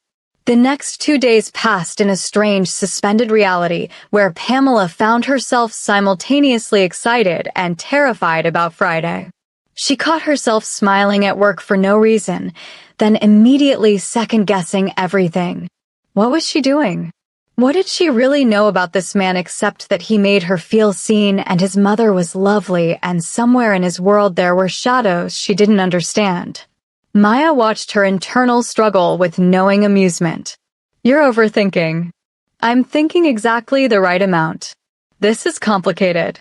The next 2 days passed in a strange, suspended reality where Pamela found herself simultaneously excited and terrified about Friday. She caught herself smiling at work for no reason, then immediately second-guessing everything. What was she doing? What did she really know about this man except that he made her feel seen and his mother was lovely and somewhere in his world there were shadows she didn't understand? Maya watched her internal struggle with knowing amusement. You're overthinking. I'm thinking exactly the right amount. This is complicated.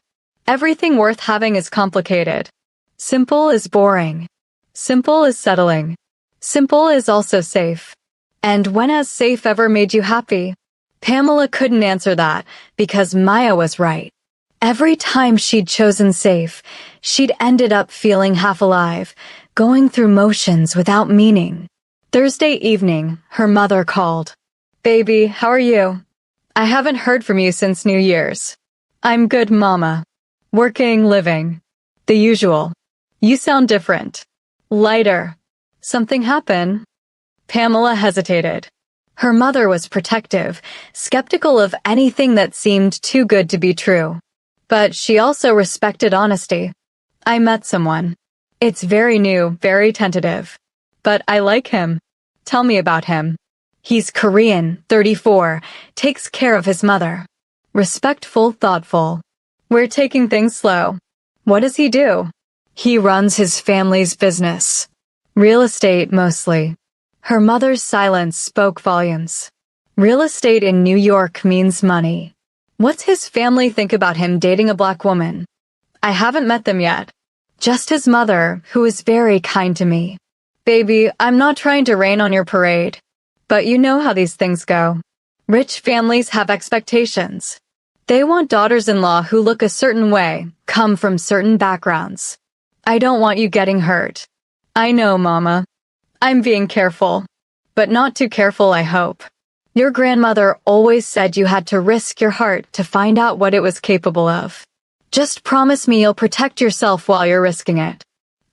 Everything worth having is complicated. Simple is boring. Simple is settling. Simple is also safe. And when has safe ever made you happy? Pamela couldn't answer that because Maya was right. Every time she'd chosen safe, she'd ended up feeling half alive, going through motions without meaning. Thursday evening, her mother called. Baby, how are you? I haven't heard from you since New Year's. I'm good, Mama. Working, living. The usual. You sound different. Lighter. Something happened? Pamela hesitated. Her mother was protective, skeptical of anything that seemed too good to be true. But she also respected honesty. I met someone. It's very new, very tentative. But I like him. Tell me about him. He's Korean, 34, takes care of his mother. Respectful, thoughtful. We're taking things slow. What does he do? He runs his family's business. Real estate, mostly. Her mother's silence spoke volumes. Real estate in New York means money. What's his family think about him dating a black woman? I haven't met them yet. Just his mother, who is very kind to me. Baby, I'm not trying to rain on your parade. But you know how these things go. Rich families have expectations. They want daughters-in-law who look a certain way, come from certain backgrounds. I don't want you getting hurt. I know, Mama. I'm being careful. But not too careful, I hope. Your grandmother always said you had to risk your heart to find out what it was capable of. Just promise me you'll protect yourself while you're risking it.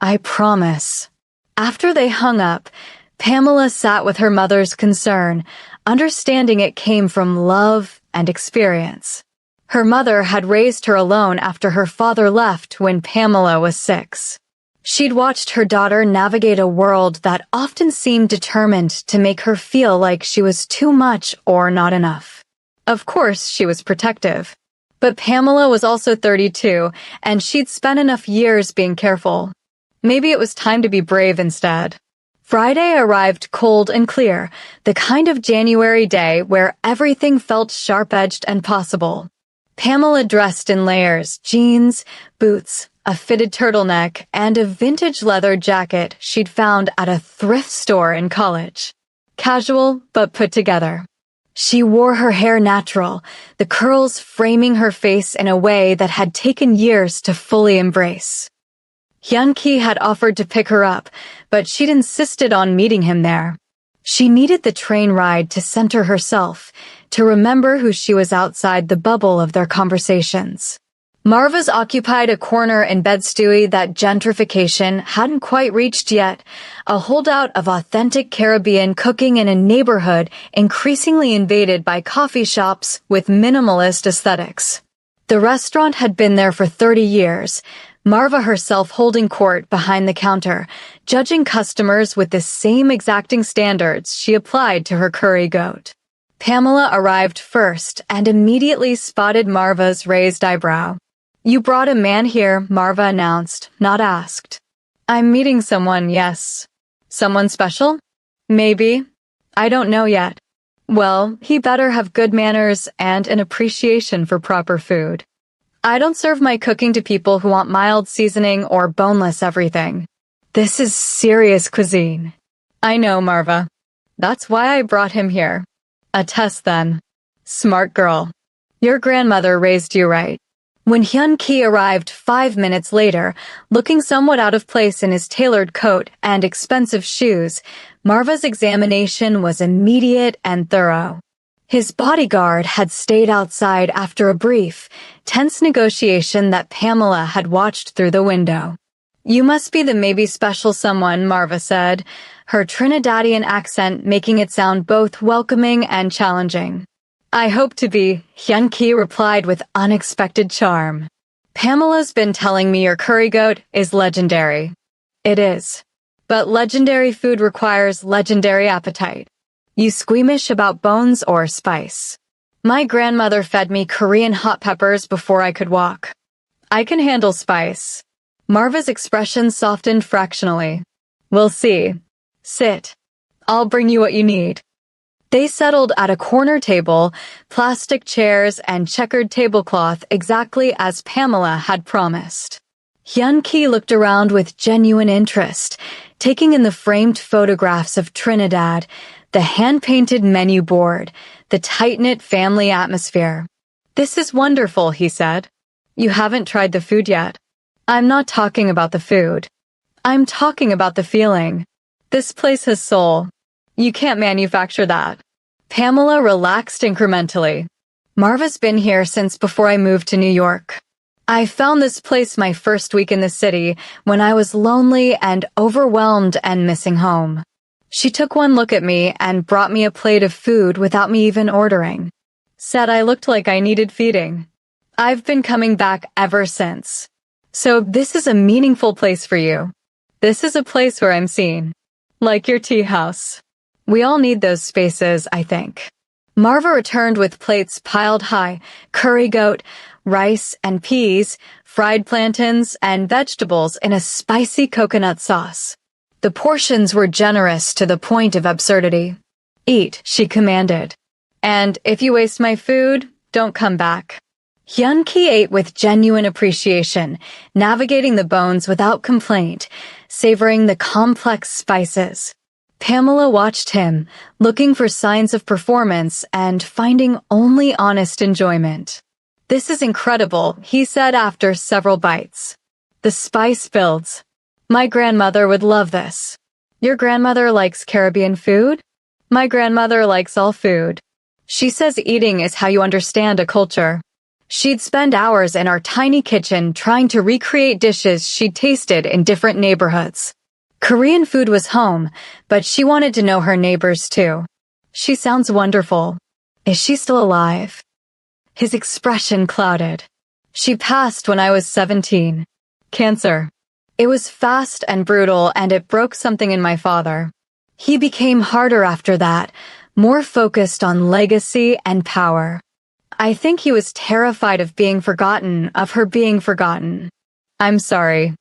I promise. After they hung up, Pamela sat with her mother's concern, understanding it came from love and experience. Her mother had raised her alone after her father left when Pamela was 6. She'd watched her daughter navigate a world that often seemed determined to make her feel like she was too much or not enough. Of course, she was protective. But Pamela was also 32, and she'd spent enough years being careful. Maybe it was time to be brave instead. Friday arrived cold and clear, the kind of January day where everything felt sharp-edged and possible. Pamela dressed in layers, jeans, boots, a fitted turtleneck, and a vintage leather jacket she'd found at a thrift store in college. Casual, but put together. She wore her hair natural, the curls framing her face in a way that had taken years to fully embrace. Hyun-ki had offered to pick her up, but she'd insisted on meeting him there. She needed the train ride to center herself, to remember who she was outside the bubble of their conversations. Marva's occupied a corner in Bed-Stuy that gentrification hadn't quite reached yet, a holdout of authentic Caribbean cooking in a neighborhood increasingly invaded by coffee shops with minimalist aesthetics. The restaurant had been there for 30 years, Marva herself holding court behind the counter, judging customers with the same exacting standards she applied to her curry goat. Pamela arrived first and immediately spotted Marva's raised eyebrow. You brought a man here, Marva announced, not asked. I'm meeting someone, yes. Someone special? Maybe. I don't know yet. Well, he better have good manners and an appreciation for proper food. I don't serve my cooking to people who want mild seasoning or boneless everything. This is serious cuisine. I know, Marva. That's why I brought him here. A test then. Smart girl. Your grandmother raised you right. When Hyun-ki arrived 5 minutes later, looking somewhat out of place in his tailored coat and expensive shoes, Marva's examination was immediate and thorough. His bodyguard had stayed outside after a brief, tense negotiation that Pamela had watched through the window. You must be the maybe special someone, Marva said, her Trinidadian accent making it sound both welcoming and challenging. I hope to be, Hyun-ki replied with unexpected charm. Pamela's been telling me your curry goat is legendary. It is. But legendary food requires legendary appetite. You squeamish about bones or spice? My grandmother fed me Korean hot peppers before I could walk. I can handle spice. Marva's expression softened fractionally. We'll see. Sit. I'll bring you what you need. They settled at a corner table, plastic chairs and checkered tablecloth exactly as Pamela had promised. Hyun-ki looked around with genuine interest, taking in the framed photographs of Trinidad, the hand-painted menu board, the tight-knit family atmosphere. This is wonderful, he said. You haven't tried the food yet. I'm not talking about the food. I'm talking about the feeling. This place has soul. You can't manufacture that. Pamela relaxed incrementally. Marva's been here since before I moved to New York. I found this place my first week in the city when I was lonely and overwhelmed and missing home. She took one look at me and brought me a plate of food without me even ordering. Said I looked like I needed feeding. I've been coming back ever since. So this is a meaningful place for you. This is a place where I'm seen. Like your tea house. We all need those spaces, I think. Marva returned with plates piled high, curry goat, rice and peas, fried plantains, and vegetables in a spicy coconut sauce. The portions were generous to the point of absurdity. Eat, she commanded. And if you waste my food, don't come back. Hyun-ki ate with genuine appreciation, navigating the bones without complaint, savoring the complex spices. Pamela watched him, looking for signs of performance and finding only honest enjoyment. This is incredible, he said after several bites. The spice builds. My grandmother would love this. Your grandmother likes Caribbean food? My grandmother likes all food. She says eating is how you understand a culture. She'd spend hours in our tiny kitchen trying to recreate dishes she'd tasted in different neighborhoods. Korean food was home, but she wanted to know her neighbors too. She sounds wonderful. Is she still alive? His expression clouded. She passed when I was 17. Cancer. It was fast and brutal, and it broke something in my father. He became harder after that, more focused on legacy and power. I think he was terrified of being forgotten, of her being forgotten. I'm sorry.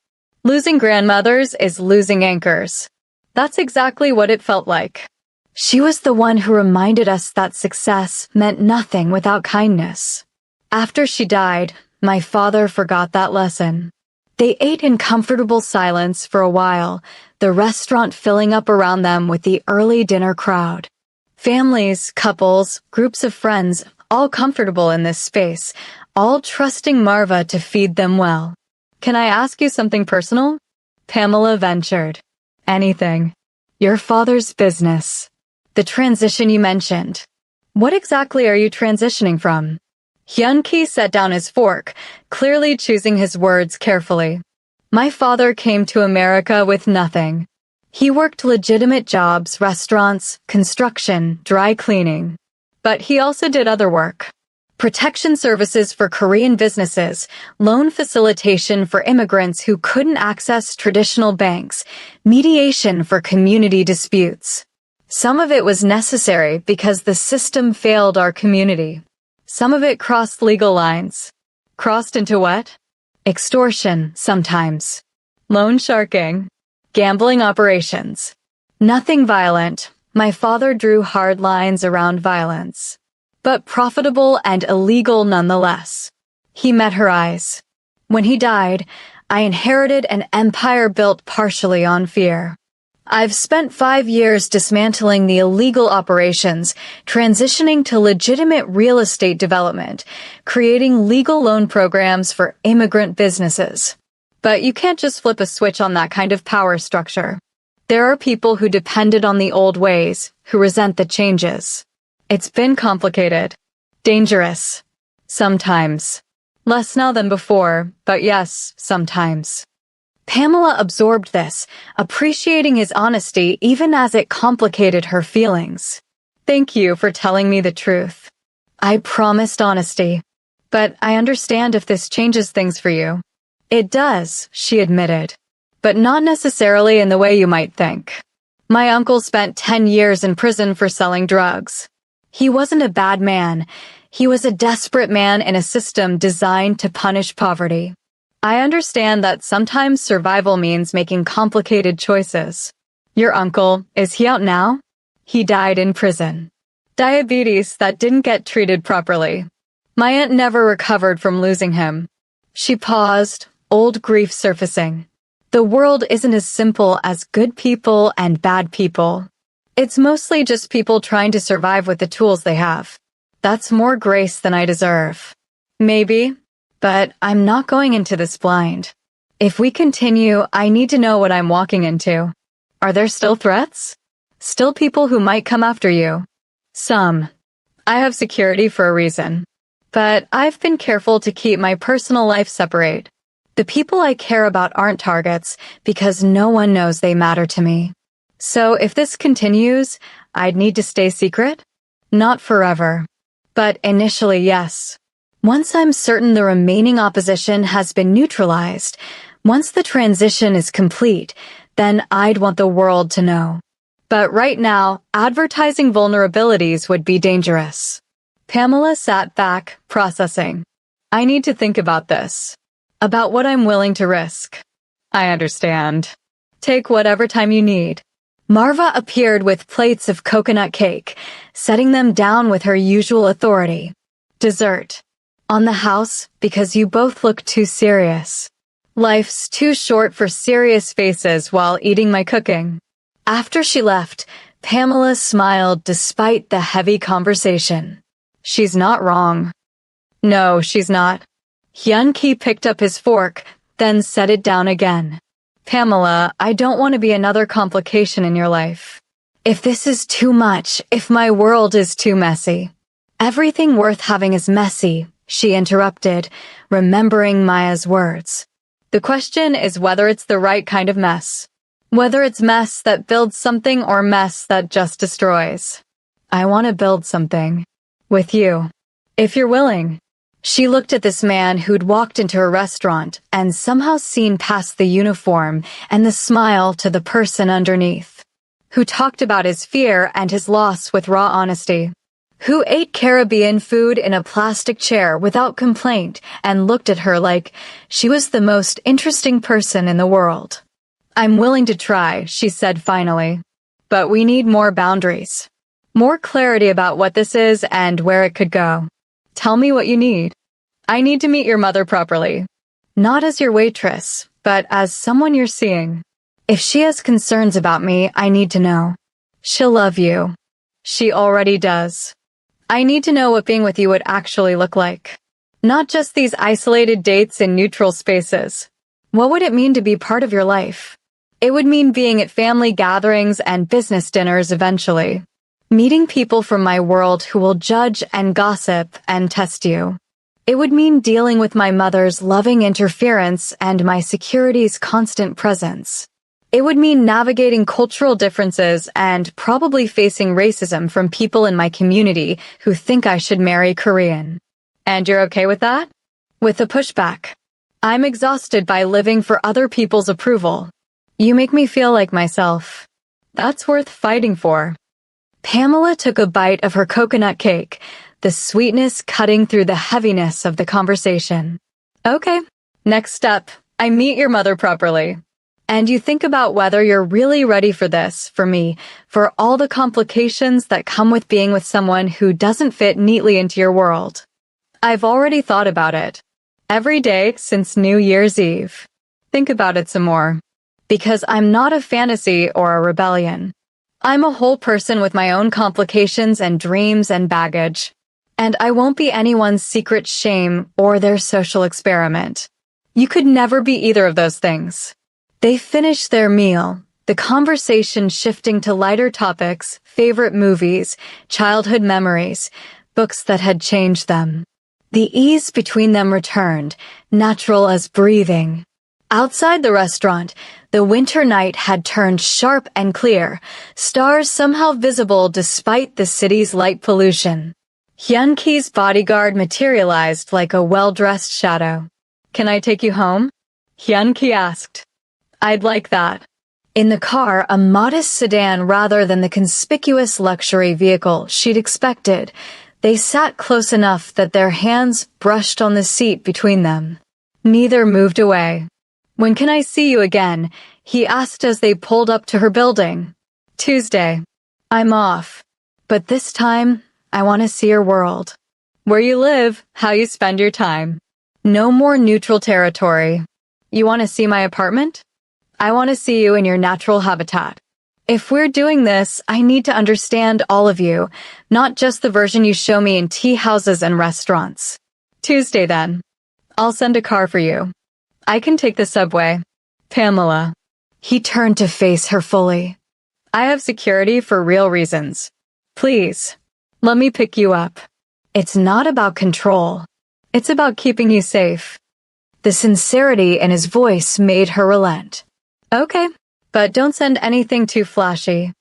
Losing grandmothers is losing anchors. That's exactly what it felt like. She was the one who reminded us that success meant nothing without kindness. After she died, my father forgot that lesson. They ate in comfortable silence for a while, the restaurant filling up around them with the early dinner crowd. Families, couples, groups of friends, all comfortable in this space, all trusting Marva to feed them well. Can I ask you something personal? Pamela ventured. Anything. Your father's business. The transition you mentioned. What exactly are you transitioning from? Hyun-ki set down his fork, clearly choosing his words carefully. My father came to America with nothing. He worked legitimate jobs, restaurants, construction, dry cleaning. But he also did other work. Protection services for Korean businesses, loan facilitation for immigrants who couldn't access traditional banks, mediation for community disputes. Some of it was necessary because the system failed our community. Some of it crossed legal lines. Crossed into what? Extortion, sometimes. Loan sharking. Gambling operations. Nothing violent. My father drew hard lines around violence. But profitable and illegal nonetheless. He met her eyes. When he died, I inherited an empire built partially on fear. I've spent 5 years dismantling the illegal operations, transitioning to legitimate real estate development, creating legal loan programs for immigrant businesses. But you can't just flip a switch on that kind of power structure. There are people who depended on the old ways, who resent the changes. It's been complicated. Dangerous. Sometimes. Less now than before, but yes, sometimes. Pamela absorbed this, appreciating his honesty even as it complicated her feelings. Thank you for telling me the truth. I promised honesty. But I understand if this changes things for you. It does, she admitted. But not necessarily in the way you might think. My uncle spent 10 years in prison for selling drugs. He wasn't a bad man. He was a desperate man in a system designed to punish poverty. I understand that sometimes survival means making complicated choices. Your uncle, is he out now? He died in prison. Diabetes that didn't get treated properly. My aunt never recovered from losing him. She paused, old grief surfacing. The world isn't as simple as good people and bad people. It's mostly just people trying to survive with the tools they have. That's more grace than I deserve. Maybe, but I'm not going into this blind. If we continue, I need to know what I'm walking into. Are there still threats? Still people who might come after you? Some. I have security for a reason. But I've been careful to keep my personal life separate. The people I care about aren't targets because no one knows they matter to me. So if this continues, I'd need to stay secret? Not forever. But initially, yes. Once I'm certain the remaining opposition has been neutralized, once the transition is complete, then I'd want the world to know. But right now, advertising vulnerabilities would be dangerous. Pamela sat back, processing. I need to think about this. About what I'm willing to risk. I understand. Take whatever time you need. Marva appeared with plates of coconut cake, setting them down with her usual authority. Dessert. On the house, because you both look too serious. Life's too short for serious faces while eating my cooking. After she left, Pamela smiled despite the heavy conversation. She's not wrong. No, she's not. Hyun-ki picked up his fork, then set it down again. Pamela, I don't want to be another complication in your life. If this is too much, if my world is too messy. Everything worth having is messy, she interrupted, remembering Maya's words. The question is whether it's the right kind of mess. Whether it's mess that builds something or mess that just destroys. I want to build something. With you. If you're willing. She looked at this man who'd walked into a restaurant and somehow seen past the uniform and the smile to the person underneath. Who talked about his fear and his loss with raw honesty. Who ate Caribbean food in a plastic chair without complaint and looked at her like she was the most interesting person in the world. I'm willing to try, she said finally. But we need more boundaries. More clarity about what this is and where it could go. Tell me what you need. I need to meet your mother properly. Not as your waitress, but as someone you're seeing. If she has concerns about me, I need to know. She'll love you. She already does. I need to know what being with you would actually look like. Not just these isolated dates in neutral spaces. What would it mean to be part of your life? It would mean being at family gatherings and business dinners eventually. Meeting people from my world who will judge and gossip and test you. It would mean dealing with my mother's loving interference and my security's constant presence. It would mean navigating cultural differences and probably facing racism from people in my community who think I should marry Korean. And you're okay with that? With the pushback. I'm exhausted by living for other people's approval. You make me feel like myself. That's worth fighting for. Pamela took a bite of her coconut cake, the sweetness cutting through the heaviness of the conversation. Okay, next step, I meet your mother properly. And you think about whether you're really ready for this, for me, for all the complications that come with being with someone who doesn't fit neatly into your world. I've already thought about it. Every day since New Year's Eve. Think about it some more. Because I'm not a fantasy or a rebellion. I'm a whole person with my own complications and dreams and baggage. And I won't be anyone's secret shame or their social experiment. You could never be either of those things. They finished their meal, the conversation shifting to lighter topics, favorite movies, childhood memories, books that had changed them. The ease between them returned, natural as breathing. Outside the restaurant, the winter night had turned sharp and clear, stars somehow visible despite the city's light pollution. Hyun-ki's bodyguard materialized like a well-dressed shadow. "Can I take you home?" Hyun-ki asked. "I'd like that." In the car, a modest sedan rather than the conspicuous luxury vehicle she'd expected, they sat close enough that their hands brushed on the seat between them. Neither moved away. "When can I see you again?" he asked as they pulled up to her building. "Tuesday. I'm off. But this time, I want to see your world. Where you live, how you spend your time. No more neutral territory. You want to see my apartment? I want to see you in your natural habitat. If we're doing this, I need to understand all of you, not just the version you show me in tea houses and restaurants. Tuesday then. I'll send a car for you. I can take the subway. Pamela." He turned to face her fully. "I have security for real reasons. Please, let me pick you up. It's not about control. It's about keeping you safe." The sincerity in his voice made her relent. "Okay, but don't send anything too flashy.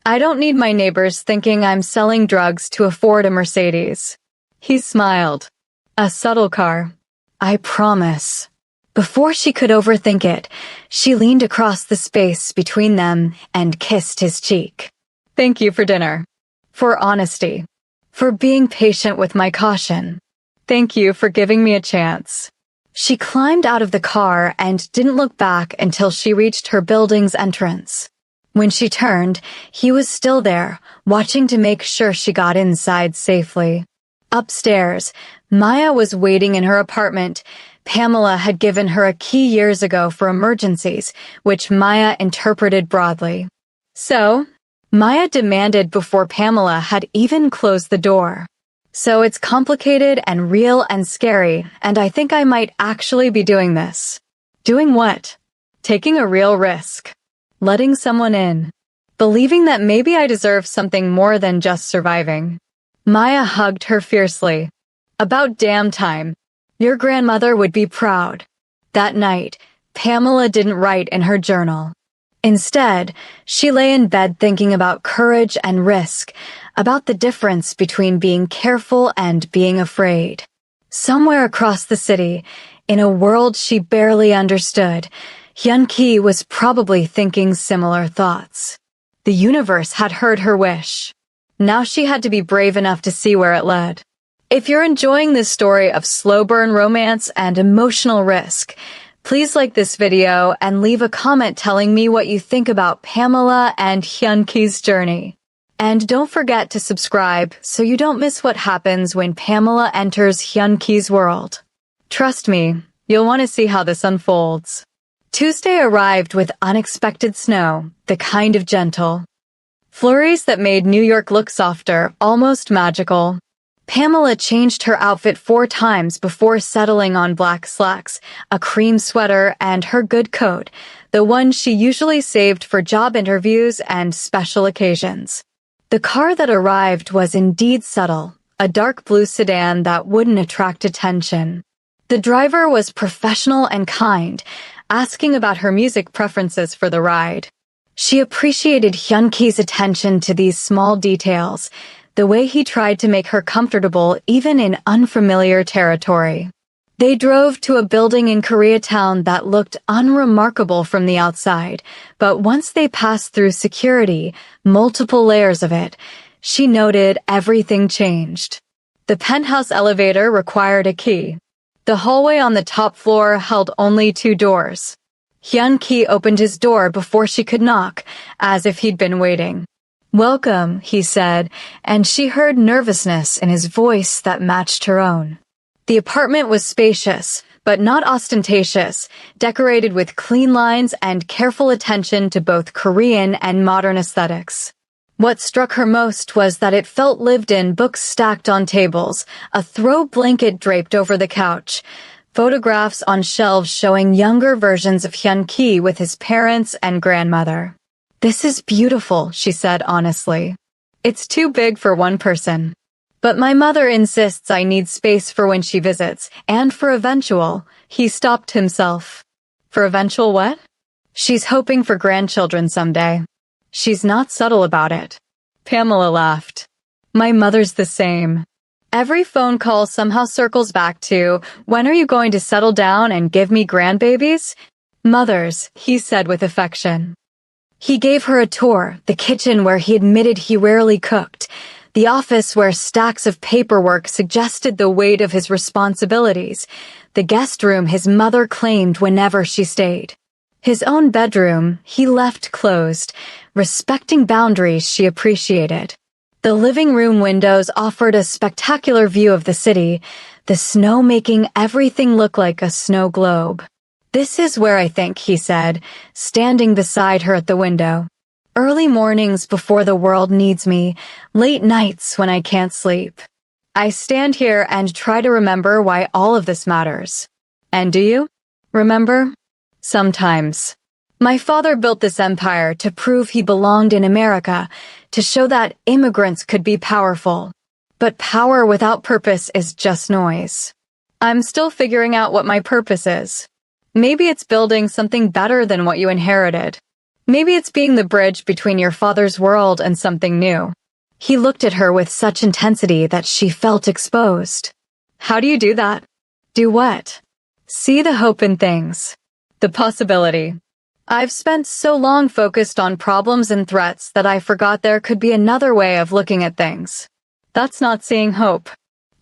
I don't need my neighbors thinking I'm selling drugs to afford a Mercedes." He smiled. "A subtle car. I promise." Before she could overthink it, she leaned across the space between them and kissed his cheek. "Thank you for dinner. For honesty. For being patient with my caution. Thank you for giving me a chance." She climbed out of the car and didn't look back until she reached her building's entrance. When she turned, he was still there, watching to make sure she got inside safely. Upstairs, Maya was waiting in her apartment. Pamela had given her a key years ago for emergencies, which Maya interpreted broadly. So, Maya demanded before Pamela had even closed the door. "So it's complicated and real and scary, and I think I might actually be doing this." "Doing what?" "Taking a real risk. Letting someone in. Believing that maybe I deserve something more than just surviving." Maya hugged her fiercely. "About damn time. Your grandmother would be proud." That night, Pamela didn't write in her journal. Instead, she lay in bed thinking about courage and risk, about the difference between being careful and being afraid. Somewhere across the city, in a world she barely understood, Hyun-ki was probably thinking similar thoughts. The universe had heard her wish. Now she had to be brave enough to see where it led. If you're enjoying this story of slow burn romance and emotional risk, please like this video and leave a comment telling me what you think about Pamela and Hyun-ki's journey. And don't forget to subscribe so you don't miss what happens when Pamela enters Hyun-ki's world. Trust me, you'll want to see how this unfolds. Tuesday arrived with unexpected snow, the kind of gentle. Flurries that made New York look softer, almost magical. Pamela changed her outfit 4 times before settling on black slacks, a cream sweater, and her good coat, the one she usually saved for job interviews and special occasions. The car that arrived was indeed subtle, a dark blue sedan that wouldn't attract attention. The driver was professional and kind, asking about her music preferences for the ride. She appreciated Hyun-ki's attention to these small details, the way he tried to make her comfortable even in unfamiliar territory. They drove to a building in Koreatown that looked unremarkable from the outside, but once they passed through security, multiple layers of it, she noted everything changed. The penthouse elevator required a key. The hallway on the top floor held only 2 doors. Hyun-ki opened his door before she could knock, as if he'd been waiting. "Welcome," he said, and she heard nervousness in his voice that matched her own. The apartment was spacious, but not ostentatious, decorated with clean lines and careful attention to both Korean and modern aesthetics. What struck her most was that it felt lived in, books stacked on tables, a throw blanket draped over the couch, photographs on shelves showing younger versions of Hyun-ki with his parents and grandmother. "This is beautiful," she said honestly. "It's too big for one person. But my mother insists I need space for when she visits, and for eventual." He stopped himself. For eventual what? She's hoping for grandchildren someday. She's not subtle about it. Pamela laughed. My mother's the same. Every phone call somehow circles back to, when are you going to settle down and give me grandbabies? Mothers, he said with affection. He gave her a tour, the kitchen where he admitted he rarely cooked, the office where stacks of paperwork suggested the weight of his responsibilities, the guest room his mother claimed whenever she stayed. His own bedroom he left closed, respecting boundaries she appreciated. The living room windows offered a spectacular view of the city, the snow making everything look like a snow globe. This is where I think, he said, standing beside her at the window. Early mornings before the world needs me, late nights when I can't sleep. I stand here and try to remember why all of this matters. And do you? Remember? Sometimes. My father built this empire to prove he belonged in America, to show that immigrants could be powerful. But power without purpose is just noise. I'm still figuring out what my purpose is. Maybe it's building something better than what you inherited. Maybe it's being the bridge between your father's world and something new. He looked at her with such intensity that she felt exposed. How do you do that? Do what? See the hope in things. The possibility. I've spent so long focused on problems and threats that I forgot there could be another way of looking at things. That's not seeing hope.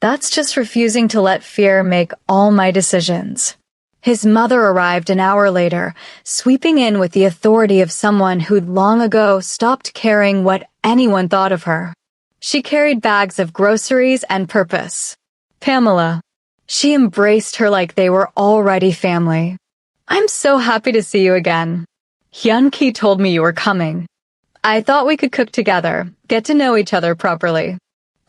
That's just refusing to let fear make all my decisions. His mother arrived an hour later, sweeping in with the authority of someone who'd long ago stopped caring what anyone thought of her. She carried bags of groceries and purpose. Pamela. She embraced her like they were already family. I'm so happy to see you again. Hyun-ki told me you were coming. I thought we could cook together, get to know each other properly.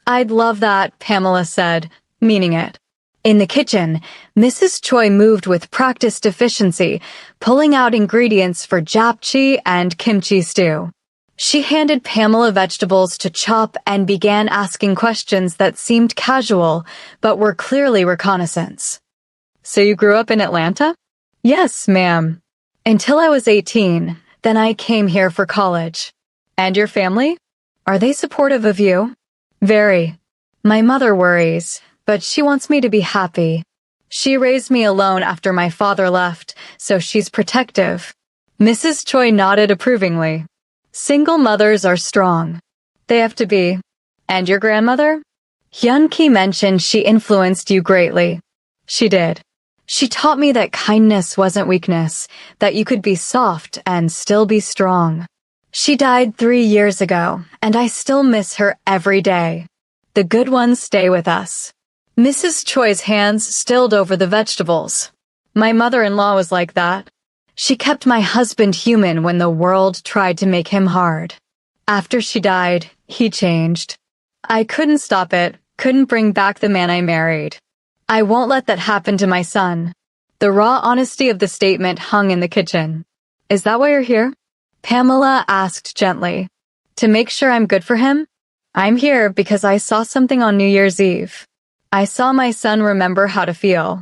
I'd love that, Pamela said, meaning it. In the kitchen, Mrs. Choi moved with practiced efficiency, pulling out ingredients for japchae and kimchi stew. She handed Pamela vegetables to chop and began asking questions that seemed casual, but were clearly reconnaissance. So you grew up in Atlanta? Yes, ma'am. Until I was 18, then I came here for college. And your family? Are they supportive of you? Very. My mother worries, but she wants me to be happy. She raised me alone after my father left, so she's protective. Mrs. Choi nodded approvingly. Single mothers are strong. They have to be. And your grandmother? Hyun-ki mentioned she influenced you greatly. She did. She taught me that kindness wasn't weakness, that you could be soft and still be strong. She died 3 years ago, and I still miss her every day. The good ones stay with us. Mrs. Choi's hands stilled over the vegetables. My mother-in-law was like that. She kept my husband human when the world tried to make him hard. After she died, he changed. I couldn't stop it, couldn't bring back the man I married. I won't let that happen to my son. The raw honesty of the statement hung in the kitchen. Is that why you're here? Pamela asked gently. To make sure I'm good for him? I'm here because I saw something on New Year's Eve. I saw my son remember how to feel.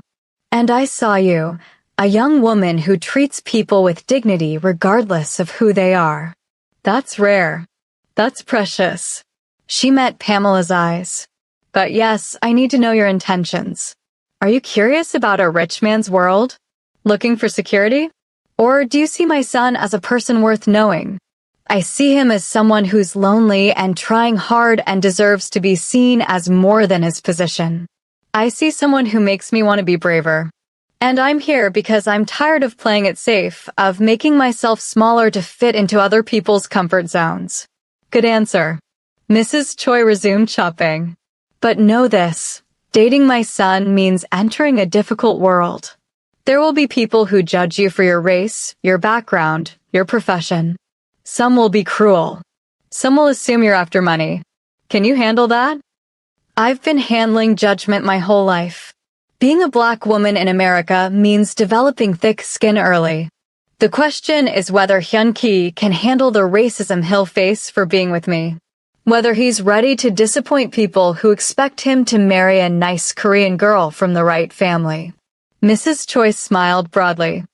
And I saw you, a young woman who treats people with dignity regardless of who they are. That's rare. That's precious. She met Pamela's eyes. But yes, I need to know your intentions. Are you curious about a rich man's world? Looking for security? Or do you see my son as a person worth knowing? I see him as someone who's lonely and trying hard and deserves to be seen as more than his position. I see someone who makes me want to be braver. And I'm here because I'm tired of playing it safe, of making myself smaller to fit into other people's comfort zones. Good answer. Mrs. Choi resumed chopping. But know this, dating my son means entering a difficult world. There will be people who judge you for your race, your background, your profession. Some will be cruel. Some will assume you're after money. Can you handle that? I've been handling judgment my whole life. Being a Black woman in America means developing thick skin early. The question is whether Hyun-ki can handle the racism he'll face for being with me. Whether he's ready to disappoint people who expect him to marry a nice Korean girl from the right family. Mrs. Choi smiled broadly.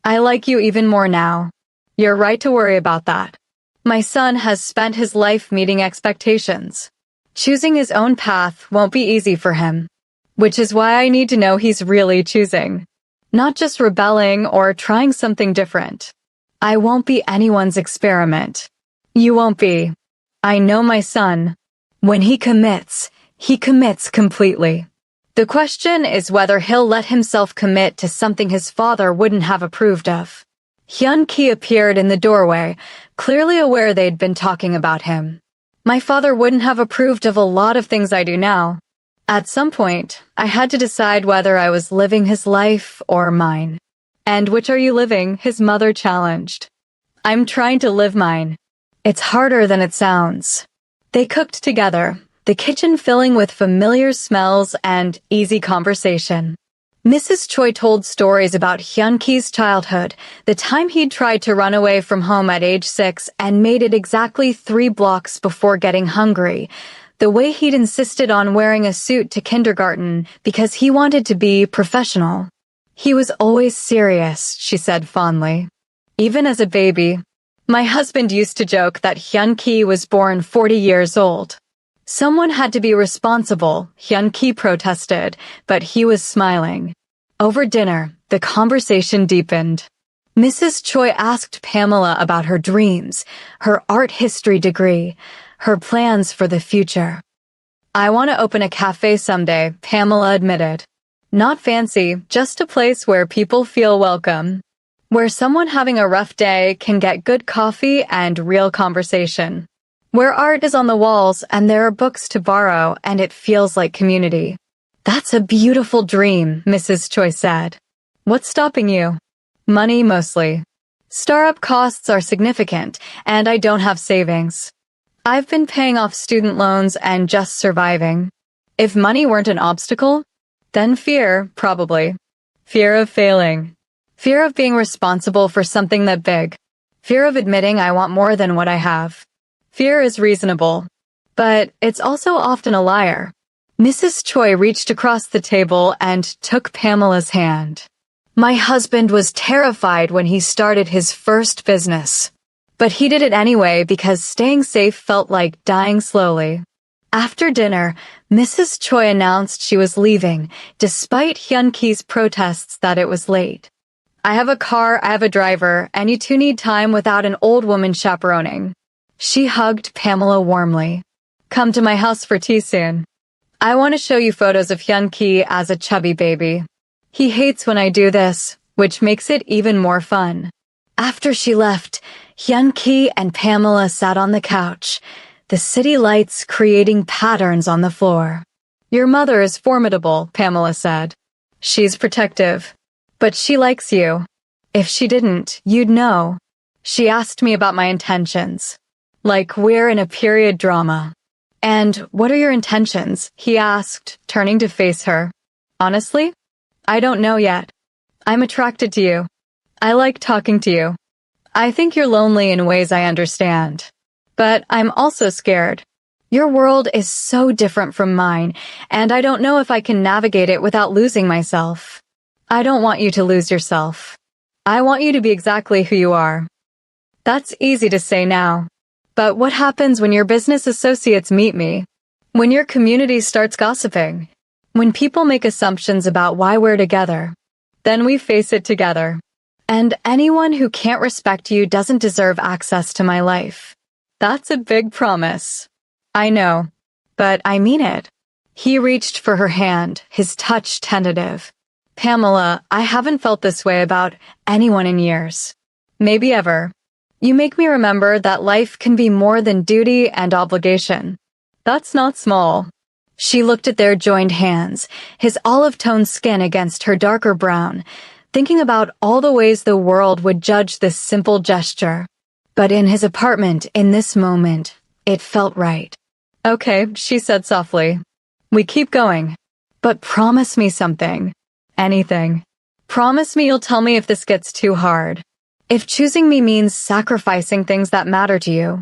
I like you even more now. You're right to worry about that. My son has spent his life meeting expectations. Choosing his own path won't be easy for him, which is why I need to know he's really choosing, not just rebelling or trying something different. I won't be anyone's experiment. You won't be. I know my son. When he commits completely. The question is whether he'll let himself commit to something his father wouldn't have approved of. Hyun-ki appeared in the doorway, clearly aware they'd been talking about him. My father wouldn't have approved of a lot of things I do now. At some point, I had to decide whether I was living his life or mine. And which are you living? His mother challenged. I'm trying to live mine. It's harder than it sounds. They cooked together, the kitchen filling with familiar smells and easy conversation. Mrs. Choi told stories about Hyun-ki's childhood, the time he'd tried to run away from home at age 6 and made it exactly 3 blocks before getting hungry, the way he'd insisted on wearing a suit to kindergarten because he wanted to be professional. He was always serious, she said fondly. Even as a baby. My husband used to joke that Hyun-ki was born 40 years old. Someone had to be responsible, Hyun-ki protested, but he was smiling. Over dinner, the conversation deepened. Mrs. Choi asked Pamela about her dreams, her art history degree, her plans for the future. I want to open a cafe someday, Pamela admitted. Not fancy, just a place where people feel welcome. Where someone having a rough day can get good coffee and real conversation. Where art is on the walls and there are books to borrow and it feels like community. That's a beautiful dream, Mrs. Choi said. What's stopping you? Money mostly. Startup costs are significant and I don't have savings. I've been paying off student loans and just surviving. If money weren't an obstacle, then fear, probably. Fear of failing. Fear of being responsible for something that big. Fear of admitting I want more than what I have. Fear is reasonable, but it's also often a liar. Mrs. Choi reached across the table and took Pamela's hand. My husband was terrified when he started his first business. But he did it anyway because staying safe felt like dying slowly. After dinner, Mrs. Choi announced she was leaving, despite Hyun-ki's protests that it was late. I have a car, I have a driver, and you two need time without an old woman chaperoning. She hugged Pamela warmly. Come to my house for tea soon. I want to show you photos of Hyun-ki as a chubby baby. He hates when I do this, which makes it even more fun. After she left, Hyun-ki and Pamela sat on the couch, the city lights creating patterns on the floor. Your mother is formidable, Pamela said. She's protective. But she likes you. If she didn't, you'd know. She asked me about my intentions. Like we're in a period drama. And what are your intentions? He asked, turning to face her. Honestly? I don't know yet. I'm attracted to you. I like talking to you. I think you're lonely in ways I understand. But I'm also scared. Your world is so different from mine, and I don't know if I can navigate it without losing myself. I don't want you to lose yourself. I want you to be exactly who you are. That's easy to say now. But what happens when your business associates meet me? When your community starts gossiping? When people make assumptions about why we're together? Then we face it together. And anyone who can't respect you doesn't deserve access to my life. That's a big promise. I know, but I mean it. He reached for her hand, his touch tentative. Pamela, I haven't felt this way about anyone in years. Maybe ever. You make me remember that life can be more than duty and obligation. That's not small. She looked at their joined hands, his olive-toned skin against her darker brown, thinking about all the ways the world would judge this simple gesture. But in his apartment, in this moment, it felt right. Okay, she said softly. We keep going. But promise me something. Anything. Promise me you'll tell me if this gets too hard. If choosing me means sacrificing things that matter to you.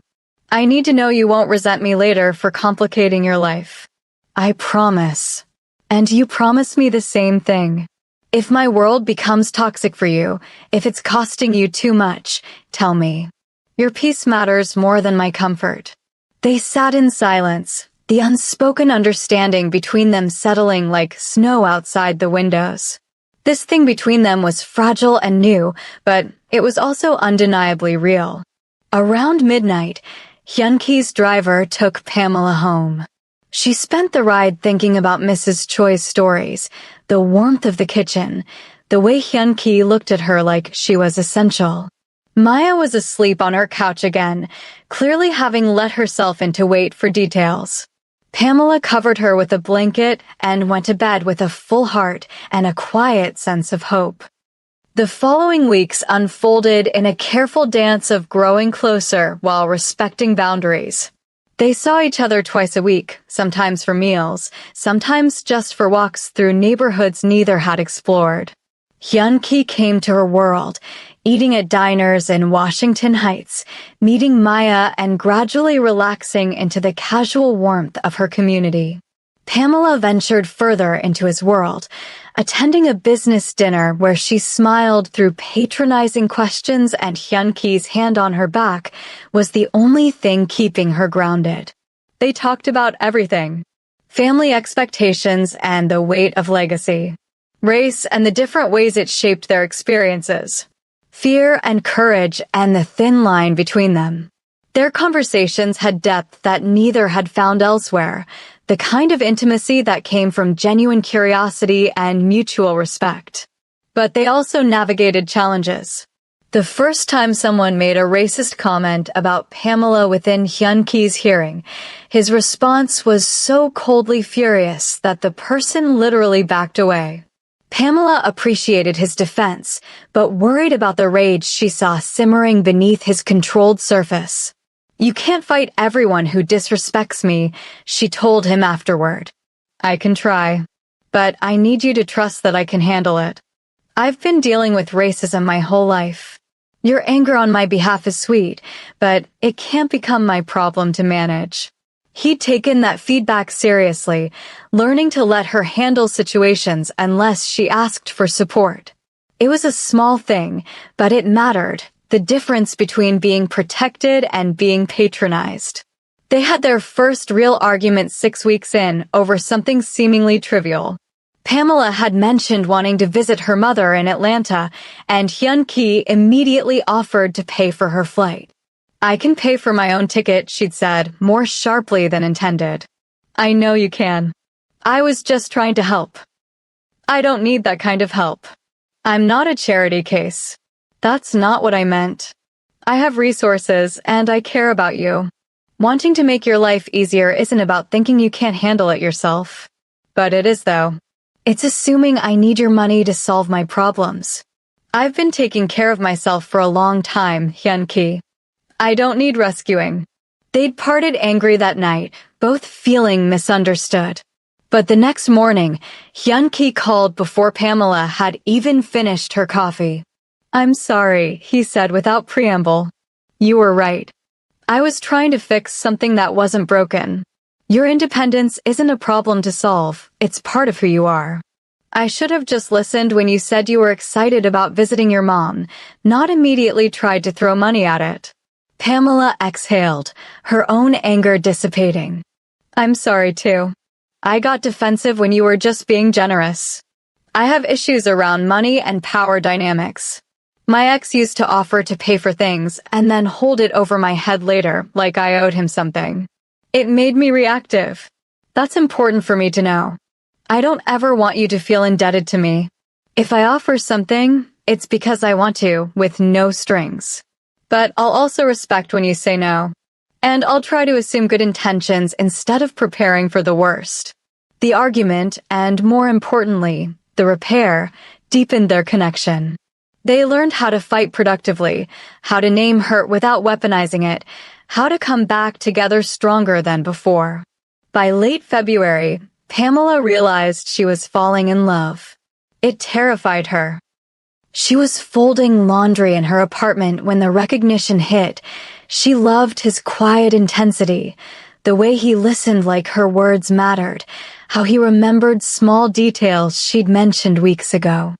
I need to know you won't resent me later for complicating your life. I promise. And you promise me the same thing. If my world becomes toxic for you, if it's costing you too much, tell me. Your peace matters more than my comfort." They sat in silence, the unspoken understanding between them settling like snow outside the windows. This thing between them was fragile and new, but it was also undeniably real. Around midnight, Hyunki's driver took Pamela home. She spent the ride thinking about Mrs. Choi's stories, the warmth of the kitchen, the way Hyunki looked at her like she was essential. Maya was asleep on her couch again, clearly having let herself into wait for details. Pamela covered her with a blanket and went to bed with a full heart and a quiet sense of hope. The following weeks unfolded in a careful dance of growing closer while respecting boundaries. They saw each other twice a week, sometimes for meals, sometimes just for walks through neighborhoods neither had explored. Hyunki came to her world, eating at diners in Washington Heights, meeting Maya and gradually relaxing into the casual warmth of her community. Pamela ventured further into his world, attending a business dinner where she smiled through patronizing questions and Hyunki's hand on her back was the only thing keeping her grounded. They talked about everything: family expectations and the weight of legacy, race and the different ways it shaped their experiences, fear and courage and the thin line between them. Their conversations had depth that neither had found elsewhere, the kind of intimacy that came from genuine curiosity and mutual respect. But they also navigated challenges. The first time someone made a racist comment about Pamela within Hyunki's hearing, his response was so coldly furious that the person literally backed away. Pamela appreciated his defense, but worried about the rage she saw simmering beneath his controlled surface. "You can't fight everyone who disrespects me," she told him afterward. "I can try, but I need you to trust that I can handle it. I've been dealing with racism my whole life. Your anger on my behalf is sweet, but it can't become my problem to manage." He'd taken that feedback seriously, learning to let her handle situations unless she asked for support. It was a small thing, but it mattered. The difference between being protected and being patronized. They had their first real argument 6 weeks in over something seemingly trivial. Pamela had mentioned wanting to visit her mother in Atlanta, and Hyunki immediately offered to pay for her flight. "I can pay for my own ticket," she'd said, more sharply than intended. "I know you can. I was just trying to help." "I don't need that kind of help. I'm not a charity case. That's not what I meant. I have resources, and I care about you. Wanting to make your life easier isn't about thinking you can't handle it yourself. But it is, though. It's assuming I need your money to solve my problems. I've been taking care of myself for a long time, Hyunki. I don't need rescuing." They'd parted angry that night, both feeling misunderstood. But the next morning, Hyunki called before Pamela had even finished her coffee. "I'm sorry," he said without preamble. "You were right. I was trying to fix something that wasn't broken. Your independence isn't a problem to solve, it's part of who you are. I should have just listened when you said you were excited about visiting your mom, not immediately tried to throw money at it." Pamela exhaled, her own anger dissipating. "I'm sorry too. I got defensive when you were just being generous. I have issues around money and power dynamics. My ex used to offer to pay for things and then hold it over my head later, like I owed him something. It made me reactive. That's important for me to know. I don't ever want you to feel indebted to me. If I offer something, it's because I want to, with no strings. But I'll also respect when you say no. And I'll try to assume good intentions instead of preparing for the worst." The argument, and more importantly, the repair, deepened their connection. They learned how to fight productively, how to name hurt without weaponizing it, how to come back together stronger than before. By late February, Pamela realized she was falling in love. It terrified her. She was folding laundry in her apartment when the recognition hit. She loved his quiet intensity, the way he listened like her words mattered, how he remembered small details she'd mentioned weeks ago.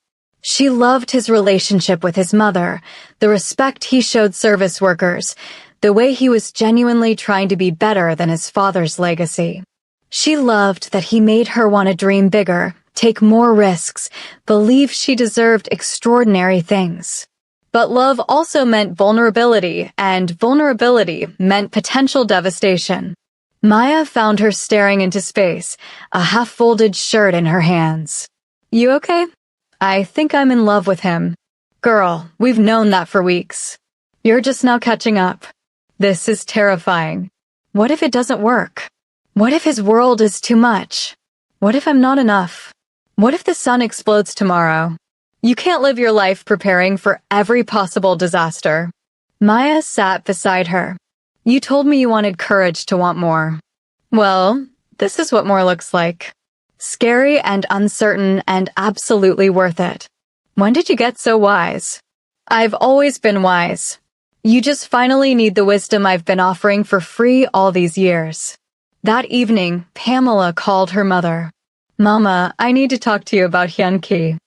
She loved his relationship with his mother, the respect he showed service workers, the way he was genuinely trying to be better than his father's legacy. She loved that he made her want to dream bigger, take more risks, believe she deserved extraordinary things. But love also meant vulnerability, and vulnerability meant potential devastation. Maya found her staring into space, a half-folded shirt in her hands. "You okay?" "I think I'm in love with him." "Girl, we've known that for weeks. You're just now catching up." "This is terrifying. What if it doesn't work? What if his world is too much? What if I'm not enough? What if the sun explodes tomorrow?" "You can't live your life preparing for every possible disaster." Maya sat beside her. "You told me you wanted courage to want more." "Well, this is what more looks like. Scary and uncertain and absolutely worth it." "When did you get so wise?" "I've always been wise. You just finally need the wisdom I've been offering for free all these years." That evening, Pamela called her mother. "Mama, I need to talk to you about Hyun-ki."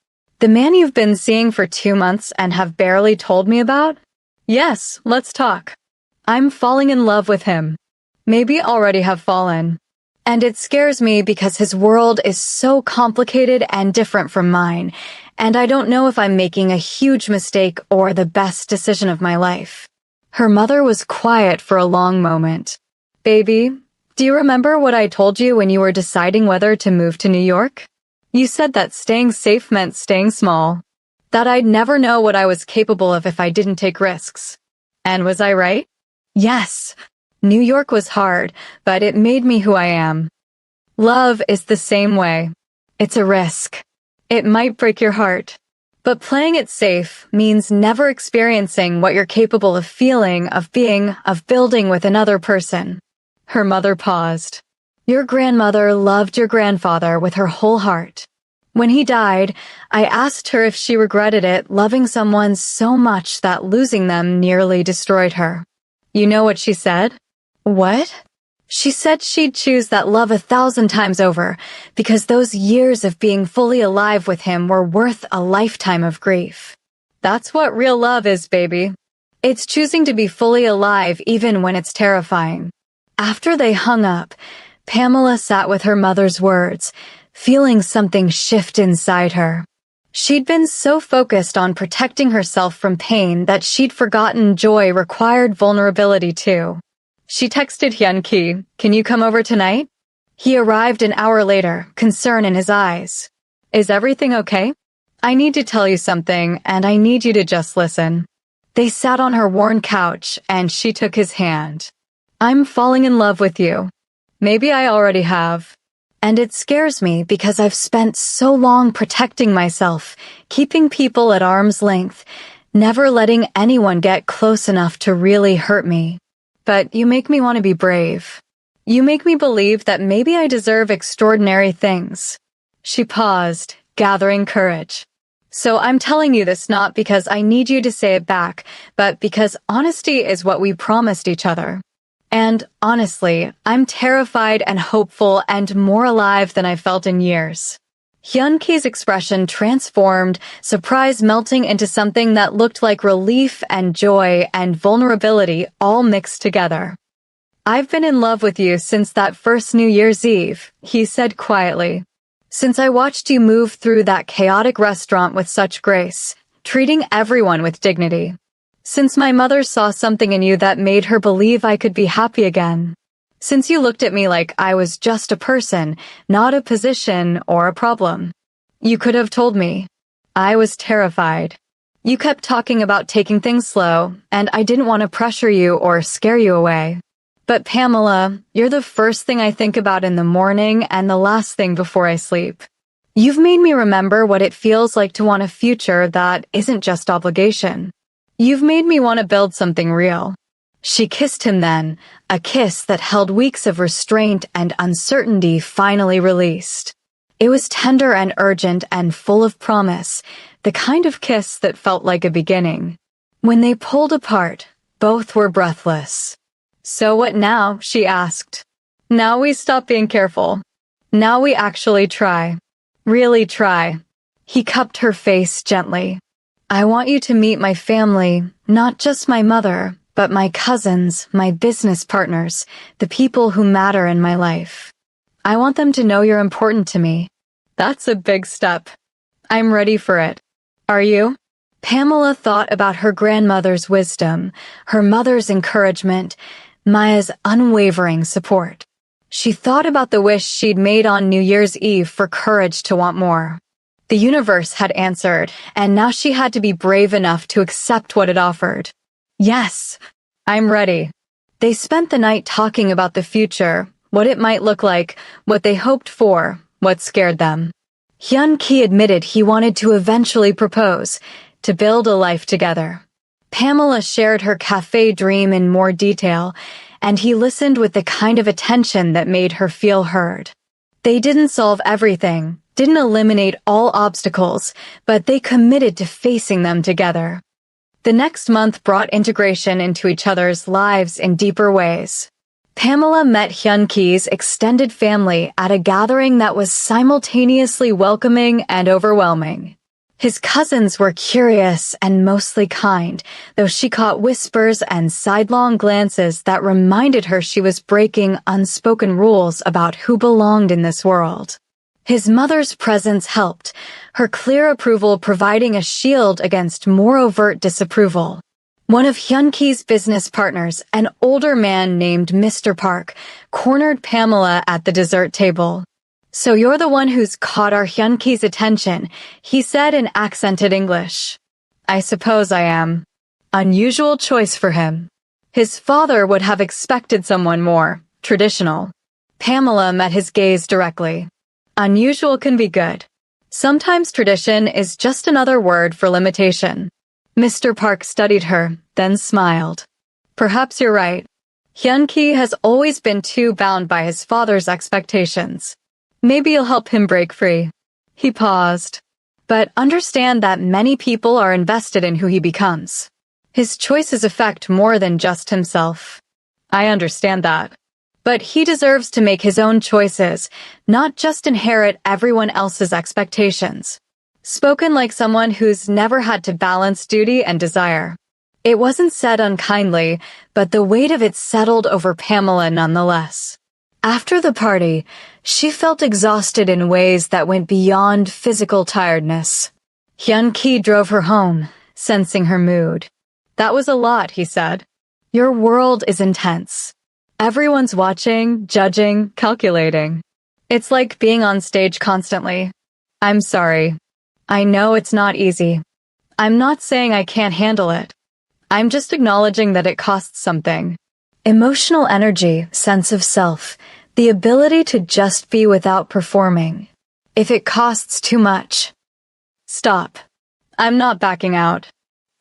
"The man you've been seeing for 2 months and have barely told me about?" "Yes, let's talk. I'm falling in love with him. Maybe already have fallen. And it scares me because his world is so complicated and different from mine, and I don't know if I'm making a huge mistake or the best decision of my life." Her mother was quiet for a long moment. "Baby, do you remember what I told you when you were deciding whether to move to New York? You said that staying safe meant staying small, that I'd never know what I was capable of if I didn't take risks. And was I right?" "Yes. New York was hard, but it made me who I am." Love is the same way. It's a risk. It might break your heart. But playing it safe means never experiencing what you're capable of feeling, of being, of building with another person. Her mother paused. "Your grandmother loved your grandfather with her whole heart. When he died, I asked her if she regretted it, loving someone so much that losing them nearly destroyed her. You know what she said?" "What?" "She said she'd choose that love 1,000 times over, because those years of being fully alive with him were worth a lifetime of grief." That's what real love is, baby. It's choosing to be fully alive even when it's terrifying. After they hung up, Pamela sat with her mother's words, feeling something shift inside her. She'd been so focused on protecting herself from pain that she'd forgotten joy required vulnerability too. She texted Hyun-ki, "Can you come over tonight?" He arrived an hour later, concern in his eyes. "Is everything okay? I need to tell you something, and I need you to just listen." They sat on her worn couch, and she took his hand. "I'm falling in love with you. Maybe I already have. And it scares me because I've spent so long protecting myself, keeping people at arm's length, never letting anyone get close enough to really hurt me. But you make me want to be brave. You make me believe that maybe I deserve extraordinary things." She paused, gathering courage. "So I'm telling you this not because I need you to say it back, but because honesty is what we promised each other. And honestly, I'm terrified and hopeful and more alive than I've felt in years." Hyun-ki's expression transformed, surprise melting into something that looked like relief and joy and vulnerability all mixed together. "I've been in love with you since that first New Year's Eve," he said quietly. "Since I watched you move through that chaotic restaurant with such grace, treating everyone with dignity. Since my mother saw something in you that made her believe I could be happy again. Since you looked at me like I was just a person, not a position or a problem. You could have told me. I was terrified. You kept talking about taking things slow, and I didn't want to pressure you or scare you away. But Pamela, you're the first thing I think about in the morning and the last thing before I sleep. You've made me remember what it feels like to want a future that isn't just obligation. You've made me want to build something real." She kissed him then, a kiss that held weeks of restraint and uncertainty finally released. It was tender and urgent and full of promise, the kind of kiss that felt like a beginning. When they pulled apart, both were breathless. "So what now?" she asked. "Now we stop being careful. Now we actually try. Really try. He cupped her face gently. I want you to meet my family, not just my mother, but my cousins, my business partners, the people who matter in my life. I want them to know you're important to me. That's a big step. I'm ready for it. Are you? Pamela thought about her grandmother's wisdom, her mother's encouragement, Maya's unwavering support. She thought about the wish she'd made on New Year's Eve for courage to want more. The universe had answered, and now she had to be brave enough to accept what it offered. Yes, I'm ready. They spent the night talking about the future, what it might look like, what they hoped for, what scared them. Hyun-ki admitted he wanted to eventually propose, to build a life together. Pamela shared her cafe dream in more detail, and he listened with the kind of attention that made her feel heard. They didn't solve everything, didn't eliminate all obstacles, but they committed to facing them together. The next month brought integration into each other's lives in deeper ways. Pamela met Hyun-ki's extended family at a gathering that was simultaneously welcoming and overwhelming. His cousins were curious and mostly kind, though she caught whispers and sidelong glances that reminded her she was breaking unspoken rules about who belonged in this world. His mother's presence helped, her clear approval providing a shield against more overt disapproval. One of Hyun-ki's business partners, an older man named Mr. Park, cornered Pamela at the dessert table. So you're the one who's caught our Hyun-ki's attention, he said in accented English. I suppose I am. Unusual choice for him. His father would have expected someone more traditional. Pamela met his gaze directly. Unusual can be good. Sometimes tradition is just another word for limitation. Mr. Park studied her, then smiled. Perhaps you're right. Hyun-ki has always been too bound by his father's expectations. Maybe you'll help him break free. He paused. But understand that many people are invested in who he becomes. His choices affect more than just himself. I understand that. But he deserves to make his own choices, not just inherit everyone else's expectations. Spoken like someone who's never had to balance duty and desire. It wasn't said unkindly, but the weight of it settled over Pamela nonetheless. After the party, she felt exhausted in ways that went beyond physical tiredness. Hyun-ki drove her home, sensing her mood. That was a lot, he said. Your world is intense. Everyone's watching, judging, calculating. It's like being on stage constantly. I'm sorry. I know it's not easy. I'm not saying I can't handle it. I'm just acknowledging that it costs something. Emotional energy, sense of self, the ability to just be without performing. If it costs too much. Stop. I'm not backing out.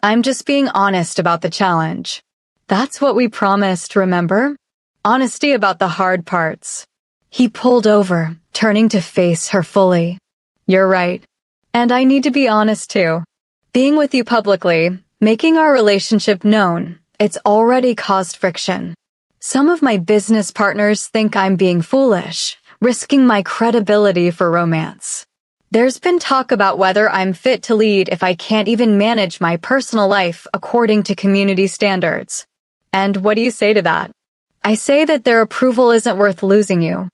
I'm just being honest about the challenge. That's what we promised, remember? Honesty about the hard parts. He pulled over, turning to face her fully. You're right. And I need to be honest too. Being with you publicly, making our relationship known, it's already caused friction. Some of my business partners think I'm being foolish, risking my credibility for romance. There's been talk about whether I'm fit to lead if I can't even manage my personal life according to community standards. And what do you say to that? I say that their approval isn't worth losing you.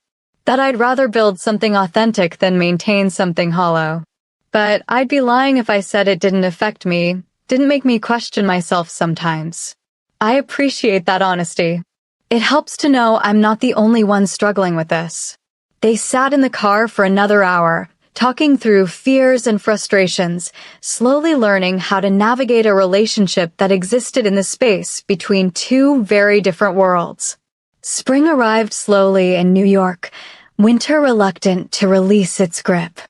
That I'd rather build something authentic than maintain something hollow. But I'd be lying if I said it didn't affect me, didn't make me question myself sometimes. I appreciate that honesty. It helps to know I'm not the only one struggling with this. They sat in the car for another hour, talking through fears and frustrations, slowly learning how to navigate a relationship that existed in the space between two very different worlds. Spring arrived slowly in New York, winter reluctant to release its grip.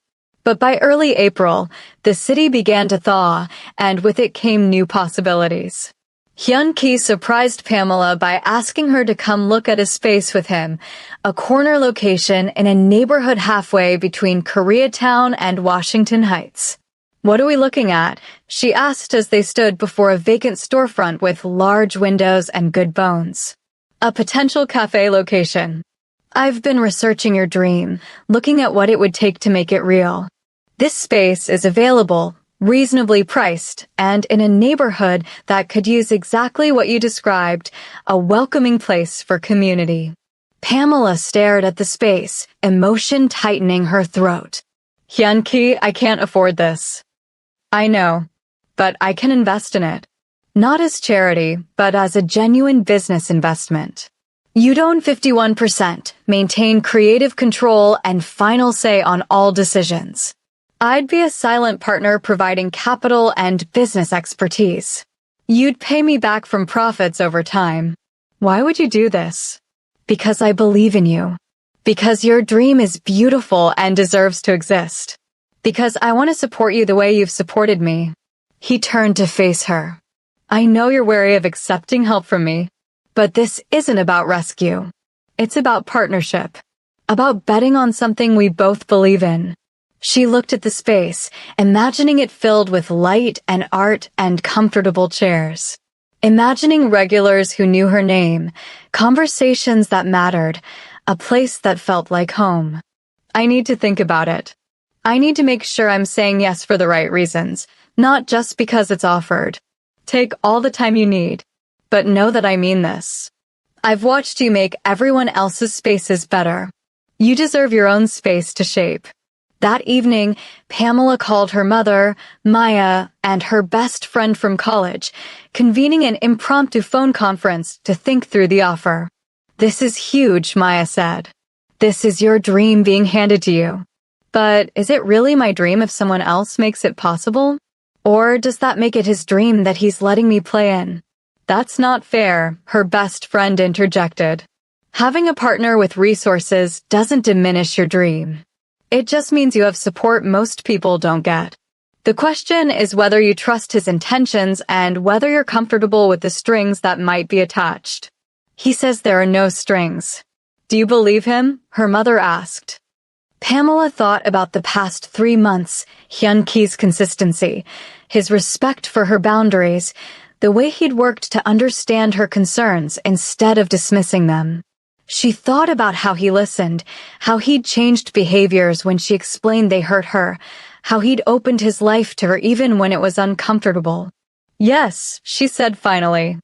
But by early April, the city began to thaw, and with it came new possibilities. Hyun-ki surprised Pamela by asking her to come look at a space with him, a corner location in a neighborhood halfway between Koreatown and Washington Heights. What are we looking at? She asked as they stood before a vacant storefront with large windows and good bones. A potential cafe location. I've been researching your dream, looking at what it would take to make it real. This space is available, reasonably priced, and in a neighborhood that could use exactly what you described, a welcoming place for community. Pamela stared at the space, emotion tightening her throat. Hyun-ki, I can't afford this. I know, but I can invest in it. Not as charity, but as a genuine business investment. You'd own 51%, maintain creative control, and final say on all decisions. I'd be a silent partner providing capital and business expertise. You'd pay me back from profits over time. Why would you do this? Because I believe in you. Because your dream is beautiful and deserves to exist. Because I want to support you the way you've supported me. He turned to face her. I know you're wary of accepting help from me, but this isn't about rescue. It's about partnership. About betting on something we both believe in. She looked at the space, imagining it filled with light and art and comfortable chairs. Imagining regulars who knew her name, conversations that mattered, a place that felt like home. I need to think about it. I need to make sure I'm saying yes for the right reasons, not just because it's offered. Take all the time you need, but know that I mean this. I've watched you make everyone else's spaces better. You deserve your own space to shape. That evening, Pamela called her mother, Maya, and her best friend from college, convening an impromptu phone conference to think through the offer. This is huge, Maya said. This is your dream being handed to you. But is it really my dream if someone else makes it possible? Or does that make it his dream that he's letting me play in? That's not fair, her best friend interjected. Having a partner with resources doesn't diminish your dream. It just means you have support most people don't get. The question is whether you trust his intentions and whether you're comfortable with the strings that might be attached. He says there are no strings. Do you believe him? Her mother asked. Pamela thought about the past 3 months, Hyun-ki's consistency, his respect for her boundaries, the way he'd worked to understand her concerns instead of dismissing them. She thought about how he listened, how he'd changed behaviors when she explained they hurt her, how he'd opened his life to her even when it was uncomfortable. Yes, she said finally.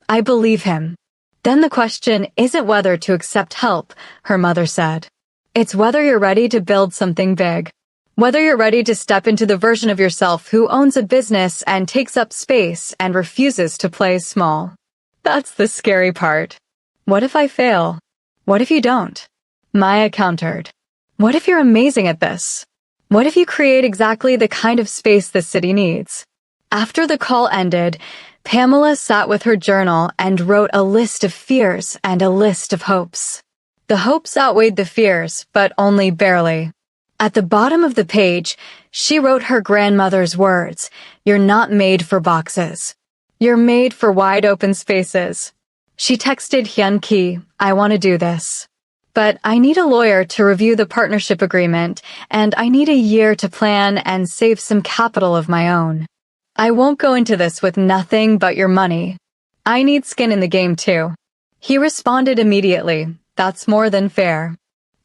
I believe him. Then the question isn't whether to accept help, her mother said. It's whether you're ready to build something big. Whether you're ready to step into the version of yourself who owns a business and takes up space and refuses to play small. That's the scary part. What if I fail? What if you don't? Maya countered. What if you're amazing at this? What if you create exactly the kind of space the city needs? After the call ended, Pamela sat with her journal and wrote a list of fears and a list of hopes. The hopes outweighed the fears, but only barely. At the bottom of the page, she wrote her grandmother's words, "You're not made for boxes. You're made for wide open spaces." She texted Hyun-ki, I want to do this. But I need a lawyer to review the partnership agreement, and I need a year to plan and save some capital of my own. I won't go into this with nothing but your money. I need skin in the game too. He responded immediately, that's more than fair.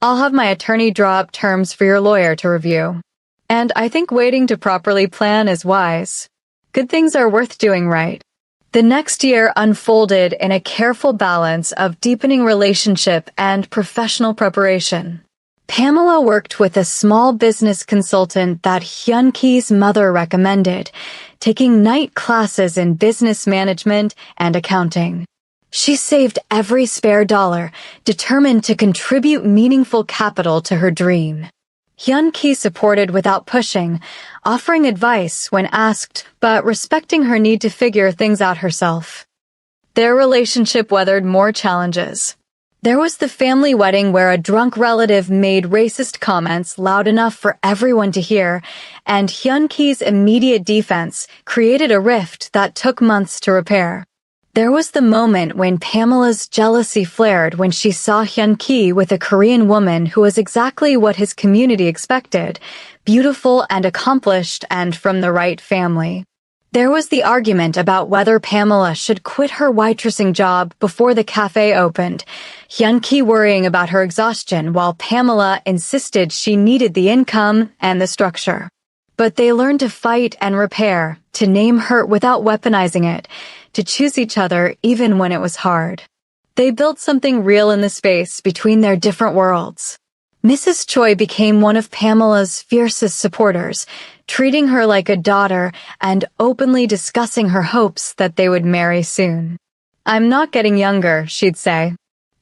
I'll have my attorney draw up terms for your lawyer to review. And I think waiting to properly plan is wise. Good things are worth doing right. The next year unfolded in a careful balance of deepening relationship and professional preparation. Pamela worked with a small business consultant that Hyun-ki's mother recommended, taking night classes in business management and accounting. She saved every spare dollar, determined to contribute meaningful capital to her dream. Hyun-ki supported without pushing, offering advice when asked, but respecting her need to figure things out herself. Their relationship weathered more challenges. There was the family wedding where a drunk relative made racist comments loud enough for everyone to hear, and Hyun-ki's immediate defense created a rift that took months to repair. There was the moment when Pamela's jealousy flared when she saw Hyun-ki with a Korean woman who was exactly what his community expected, beautiful and accomplished and from the right family. There was the argument about whether Pamela should quit her waitressing job before the cafe opened, Hyun-ki worrying about her exhaustion while Pamela insisted she needed the income and the structure. But they learned to fight and repair, to name hurt without weaponizing it, to choose each other even when it was hard. They built something real in the space between their different worlds. Mrs. Choi became one of Pamela's fiercest supporters, treating her like a daughter and openly discussing her hopes that they would marry soon. "I'm not getting younger," she'd say.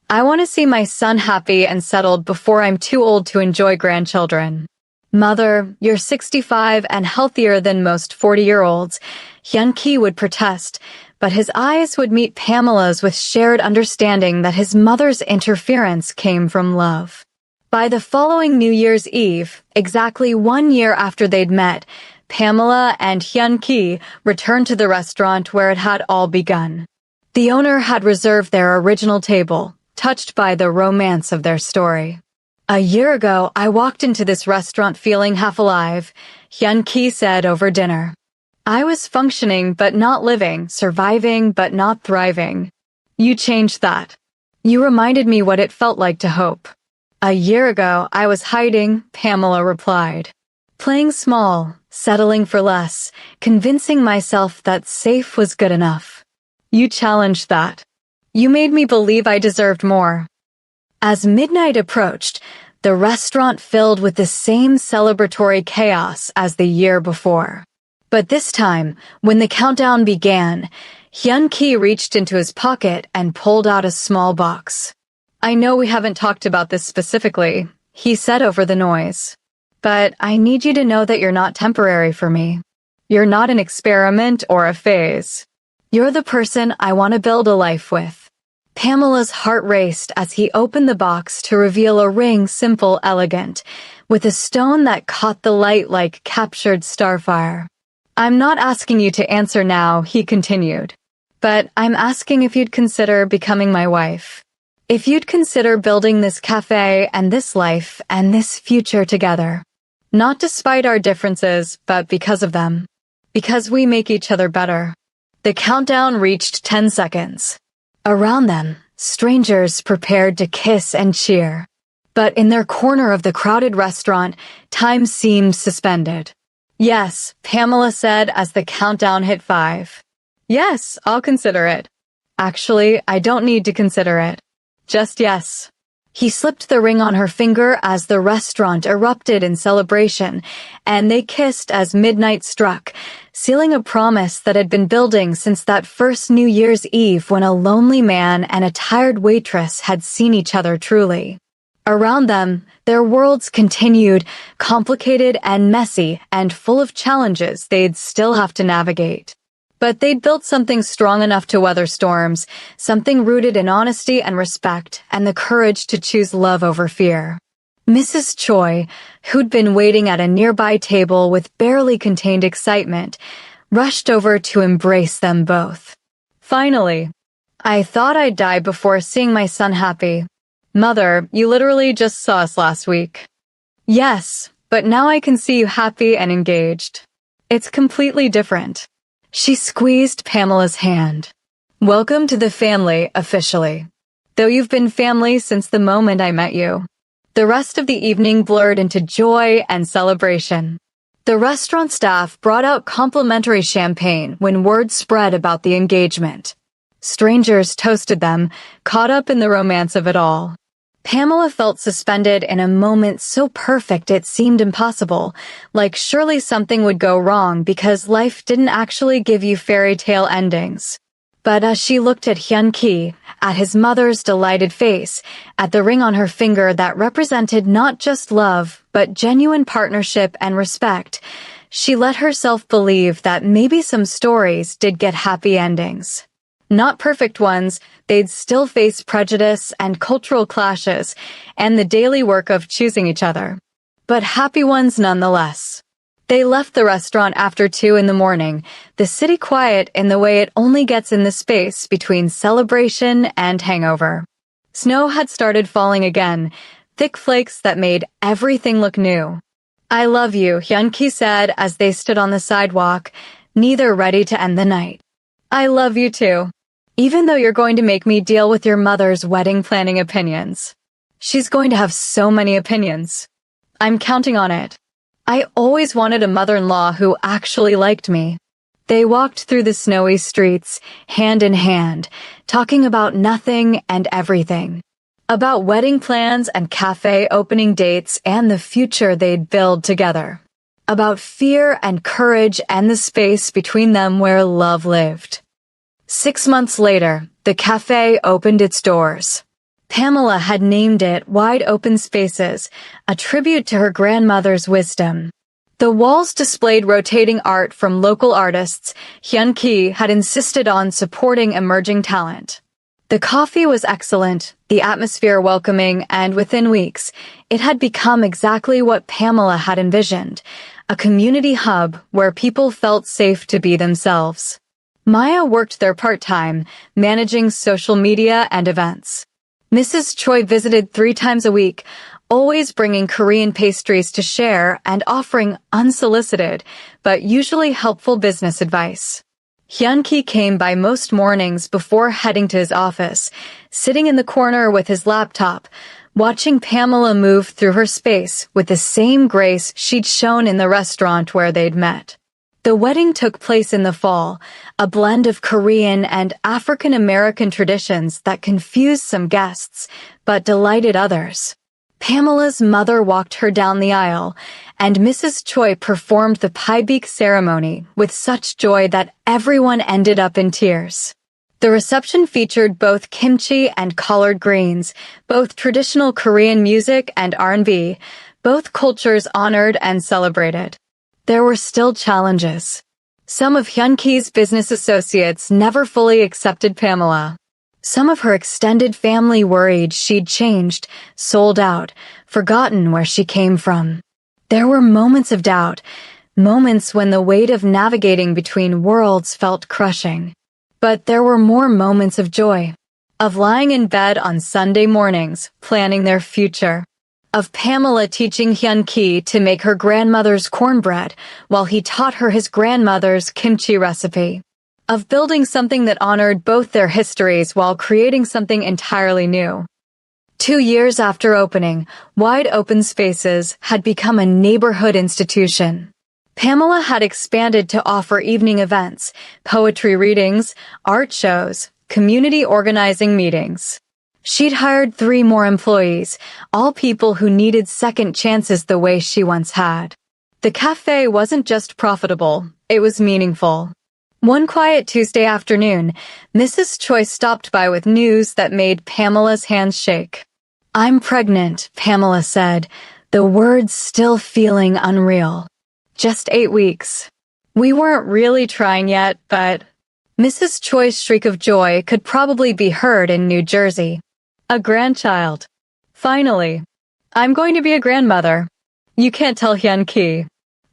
"I want to see my son happy and settled before I'm too old to enjoy grandchildren." "Mother, you're 65 and healthier than most 40-year-olds, Hyun-ki would protest, but his eyes would meet Pamela's with shared understanding that his mother's interference came from love. By the following New Year's Eve, exactly 1 year after they'd met, Pamela and Hyun-ki returned to the restaurant where it had all begun. The owner had reserved their original table, touched by the romance of their story. "A year ago, I walked into this restaurant feeling half alive," Hyun-ki said over dinner. "I was functioning but not living, surviving but not thriving. You changed that. You reminded me what it felt like to hope." "A year ago, I was hiding," Pamela replied. "Playing small, settling for less, convincing myself that safe was good enough. You challenged that. You made me believe I deserved more." As midnight approached, the restaurant filled with the same celebratory chaos as the year before. But this time, when the countdown began, Hyun-ki reached into his pocket and pulled out a small box. "I know we haven't talked about this specifically," he said over the noise. "But I need you to know that you're not temporary for me. You're not an experiment or a phase. You're the person I want to build a life with." Pamela's heart raced as he opened the box to reveal a ring simple, elegant, with a stone that caught the light like captured starfire. "I'm not asking you to answer now," he continued, "but I'm asking if you'd consider becoming my wife. If you'd consider building this cafe and this life and this future together. Not despite our differences, but because of them. Because we make each other better." The countdown reached 10 seconds. Around them, strangers prepared to kiss and cheer. But in their corner of the crowded restaurant, time seemed suspended. "Yes," Pamela said as the countdown hit 5. "Yes, I'll consider it. Actually, I don't need to consider it. Just yes." He slipped the ring on her finger as the restaurant erupted in celebration, and they kissed as midnight struck, sealing a promise that had been building since that first New Year's Eve when a lonely man and a tired waitress had seen each other truly. Around them, their worlds continued, complicated and messy and full of challenges they'd still have to navigate. But they'd built something strong enough to weather storms, something rooted in honesty and respect, and the courage to choose love over fear. Mrs. Choi, who'd been waiting at a nearby table with barely contained excitement, rushed over to embrace them both. "Finally. I thought I'd die before seeing my son happy. Mother, you literally just saw us last week." "Yes, but now I can see you happy and engaged. It's completely different." She squeezed Pamela's hand. "Welcome to the family, officially. Though you've been family since the moment I met you." The rest of the evening blurred into joy and celebration. The restaurant staff brought out complimentary champagne when word spread about the engagement. Strangers toasted them, caught up in the romance of it all. Pamela felt suspended in a moment so perfect it seemed impossible, like surely something would go wrong because life didn't actually give you fairy tale endings. But as she looked at Hyun-ki, at his mother's delighted face, at the ring on her finger that represented not just love, but genuine partnership and respect, she let herself believe that maybe some stories did get happy endings. Not perfect ones, they'd still face prejudice and cultural clashes, and the daily work of choosing each other. But happy ones nonetheless. They left the restaurant after 2 in the morning, the city quiet in the way it only gets in the space between celebration and hangover. Snow had started falling again, thick flakes that made everything look new. "I love you," Hyun-ki said as they stood on the sidewalk, neither ready to end the night. I love you too. Even though you're going to make me deal with your mother's wedding planning opinions. She's going to have so many opinions. I'm counting on it. I always wanted a mother-in-law who actually liked me. They walked through the snowy streets, hand in hand, talking about nothing and everything. About wedding plans and cafe opening dates and the future they'd build together. About fear and courage and the space between them where love lived. 6 months later, the cafe opened its doors. Pamela had named it Wide Open Spaces, a tribute to her grandmother's wisdom. The walls displayed rotating art from local artists. Hyun-ki had insisted on supporting emerging talent. The coffee was excellent, the atmosphere welcoming, and within weeks, it had become exactly what Pamela had envisioned, a community hub where people felt safe to be themselves. Maya worked there part-time, managing social media and events. Mrs. Choi visited 3 times a week, always bringing Korean pastries to share and offering unsolicited, but usually helpful business advice. Hyun-ki came by most mornings before heading to his office, sitting in the corner with his laptop, watching Pamela move through her space with the same grace she'd shown in the restaurant where they'd met. The wedding took place in the fall, a blend of Korean and African-American traditions that confused some guests, but delighted others. Pamela's mother walked her down the aisle, and Mrs. Choi performed the piebeak ceremony with such joy that everyone ended up in tears. The reception featured both kimchi and collard greens, both traditional Korean music and R&B, both cultures honored and celebrated. There were still challenges. Some of Hyun-ki's business associates never fully accepted Pamela. Some of her extended family worried she'd changed, sold out, forgotten where she came from. There were moments of doubt, moments when the weight of navigating between worlds felt crushing. But there were more moments of joy, of lying in bed on Sunday mornings, planning their future, of Pamela teaching Hyun-ki to make her grandmother's cornbread while he taught her his grandmother's kimchi recipe. Of building something that honored both their histories while creating something entirely new. 2 years after opening, Wide Open Spaces had become a neighborhood institution. Pamela had expanded to offer evening events, poetry readings, art shows, community organizing meetings. She'd hired 3 more employees, all people who needed second chances the way she once had. The cafe wasn't just profitable, it was meaningful. One quiet Tuesday afternoon, Mrs. Choi stopped by with news that made Pamela's hands shake. "I'm pregnant," Pamela said, the words still feeling unreal. "Just 8 weeks. We weren't really trying yet, but..." Mrs. Choi's shriek of joy could probably be heard in New Jersey. "A grandchild. Finally. I'm going to be a grandmother. You can't tell Hyun-ki.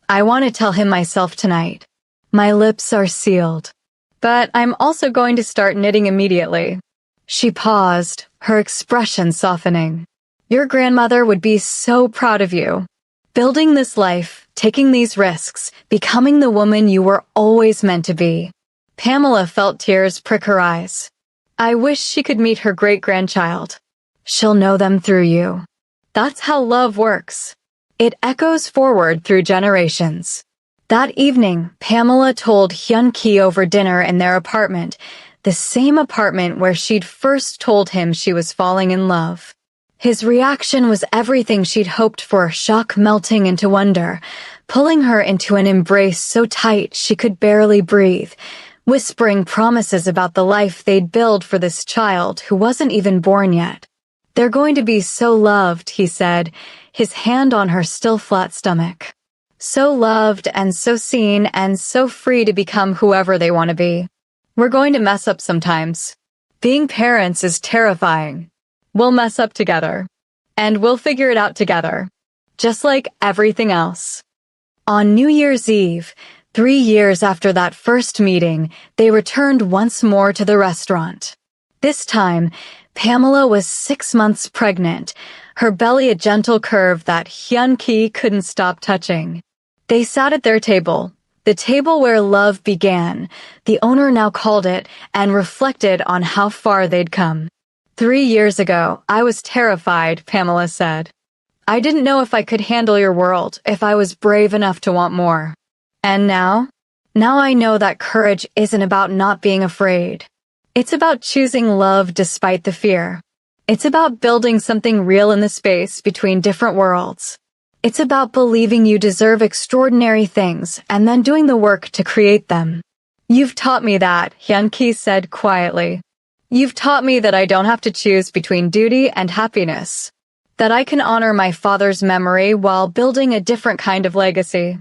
I want to tell him myself tonight. My lips are sealed. But I'm also going to start knitting immediately." She paused, her expression softening. "Your grandmother would be so proud of you. Building this life, taking these risks, becoming the woman you were always meant to be." Pamela felt tears prick her eyes. "I wish she could meet her great-grandchild. She'll know them through you." That's how love works. It echoes forward through generations. That evening, Pamela told Hyun-ki over dinner in their apartment, the same apartment where she'd first told him she was falling in love. His reaction was everything she'd hoped for, shock melting into wonder, pulling her into an embrace so tight she could barely breathe, whispering promises about the life they'd build for this child who wasn't even born yet. "They're going to be so loved," he said, his hand on her still flat stomach. So loved and so seen and so free to become whoever they want to be. "We're going to mess up sometimes. Being parents is terrifying. We'll mess up together. And we'll figure it out together. Just like everything else." On New Year's Eve, 3 years after that first meeting, they returned once more to the restaurant. This time, Pamela was 6 months pregnant, her belly a gentle curve that Hyun-ki couldn't stop touching. They sat at their table, The table where love began, the owner now called it and reflected on how far they'd come. 3 years ago, I was terrified, Pamela said. I didn't know if I could handle your world, if I was brave enough to want more. And now? Now I know that courage isn't about not being afraid. It's about choosing love despite the fear. It's about building something real in the space between different worlds. It's about believing you deserve extraordinary things and then doing the work to create them. You've taught me that, Hyun-ki said quietly. You've taught me that I don't have to choose between duty and happiness. That I can honor my father's memory while building a different kind of legacy.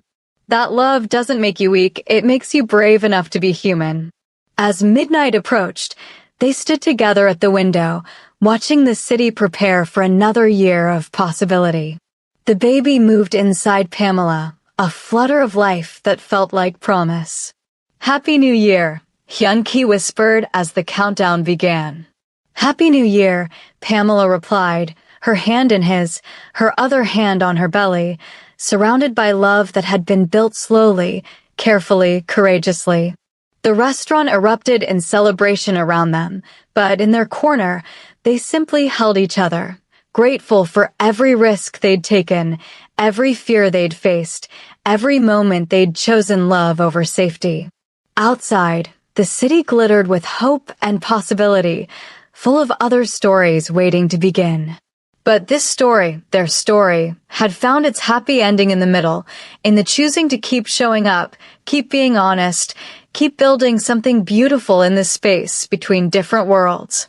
That love doesn't make you weak, it makes you brave enough to be human. As midnight approached, they stood together at the window, watching the city prepare for another year of possibility. The baby moved inside Pamela, a flutter of life that felt like promise. Happy New Year, Hyun-ki whispered as the countdown began. Happy New Year, Pamela replied, her hand in his, her other hand on her belly, surrounded by love that had been built slowly, carefully, courageously. The restaurant erupted in celebration around them, but in their corner, they simply held each other, grateful for every risk they'd taken, every fear they'd faced, every moment they'd chosen love over safety. Outside, the city glittered with hope and possibility, full of other stories waiting to begin. But this story, their story, had found its happy ending in the middle, in the choosing to keep showing up, keep being honest, keep building something beautiful in this space between different worlds.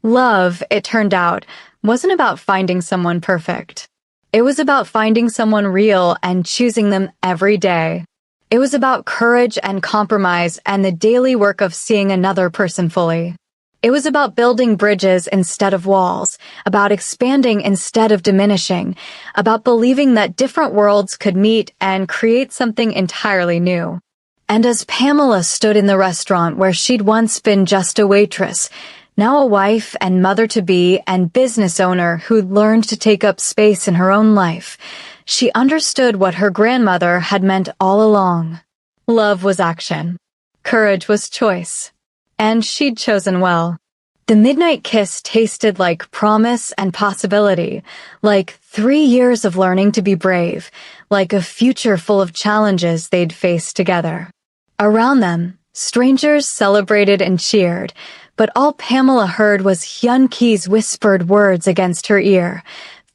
Love, it turned out, wasn't about finding someone perfect. It was about finding someone real and choosing them every day. It was about courage and compromise and the daily work of seeing another person fully. It was about building bridges instead of walls, about expanding instead of diminishing, about believing that different worlds could meet and create something entirely new. And as Pamela stood in the restaurant where she'd once been just a waitress, now a wife and mother-to-be and business owner who'd learned to take up space in her own life, she understood what her grandmother had meant all along. Love was action. Courage was choice. And she'd chosen well. The midnight kiss tasted like promise and possibility, like 3 years of learning to be brave, like a future full of challenges they'd face together. Around them, strangers celebrated and cheered, but all Pamela heard was Hyun-ki's whispered words against her ear.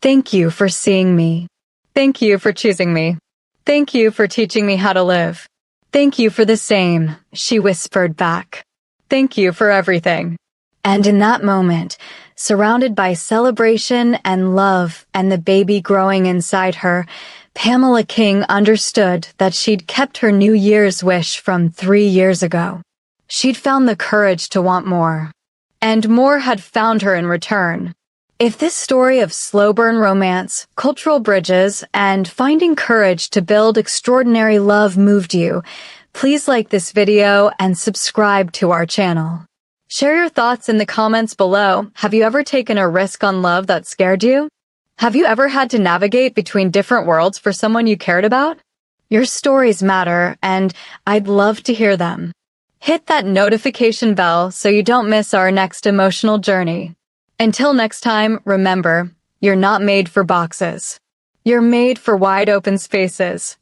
Thank you for seeing me. Thank you for choosing me. Thank you for teaching me how to live. Thank you for the same, she whispered back. Thank you for everything. And in that moment, surrounded by celebration and love and the baby growing inside her, Pamela King understood that she'd kept her New Year's wish from 3 years ago. She'd found the courage to want more. And more had found her in return. If this story of slow burn romance, cultural bridges, and finding courage to build extraordinary love moved you, please like this video and subscribe to our channel. Share your thoughts in the comments below. Have you ever taken a risk on love that scared you? Have you ever had to navigate between different worlds for someone you cared about? Your stories matter, and I'd love to hear them. Hit that notification bell so you don't miss our next emotional journey. Until next time, remember, you're not made for boxes. You're made for wide open spaces.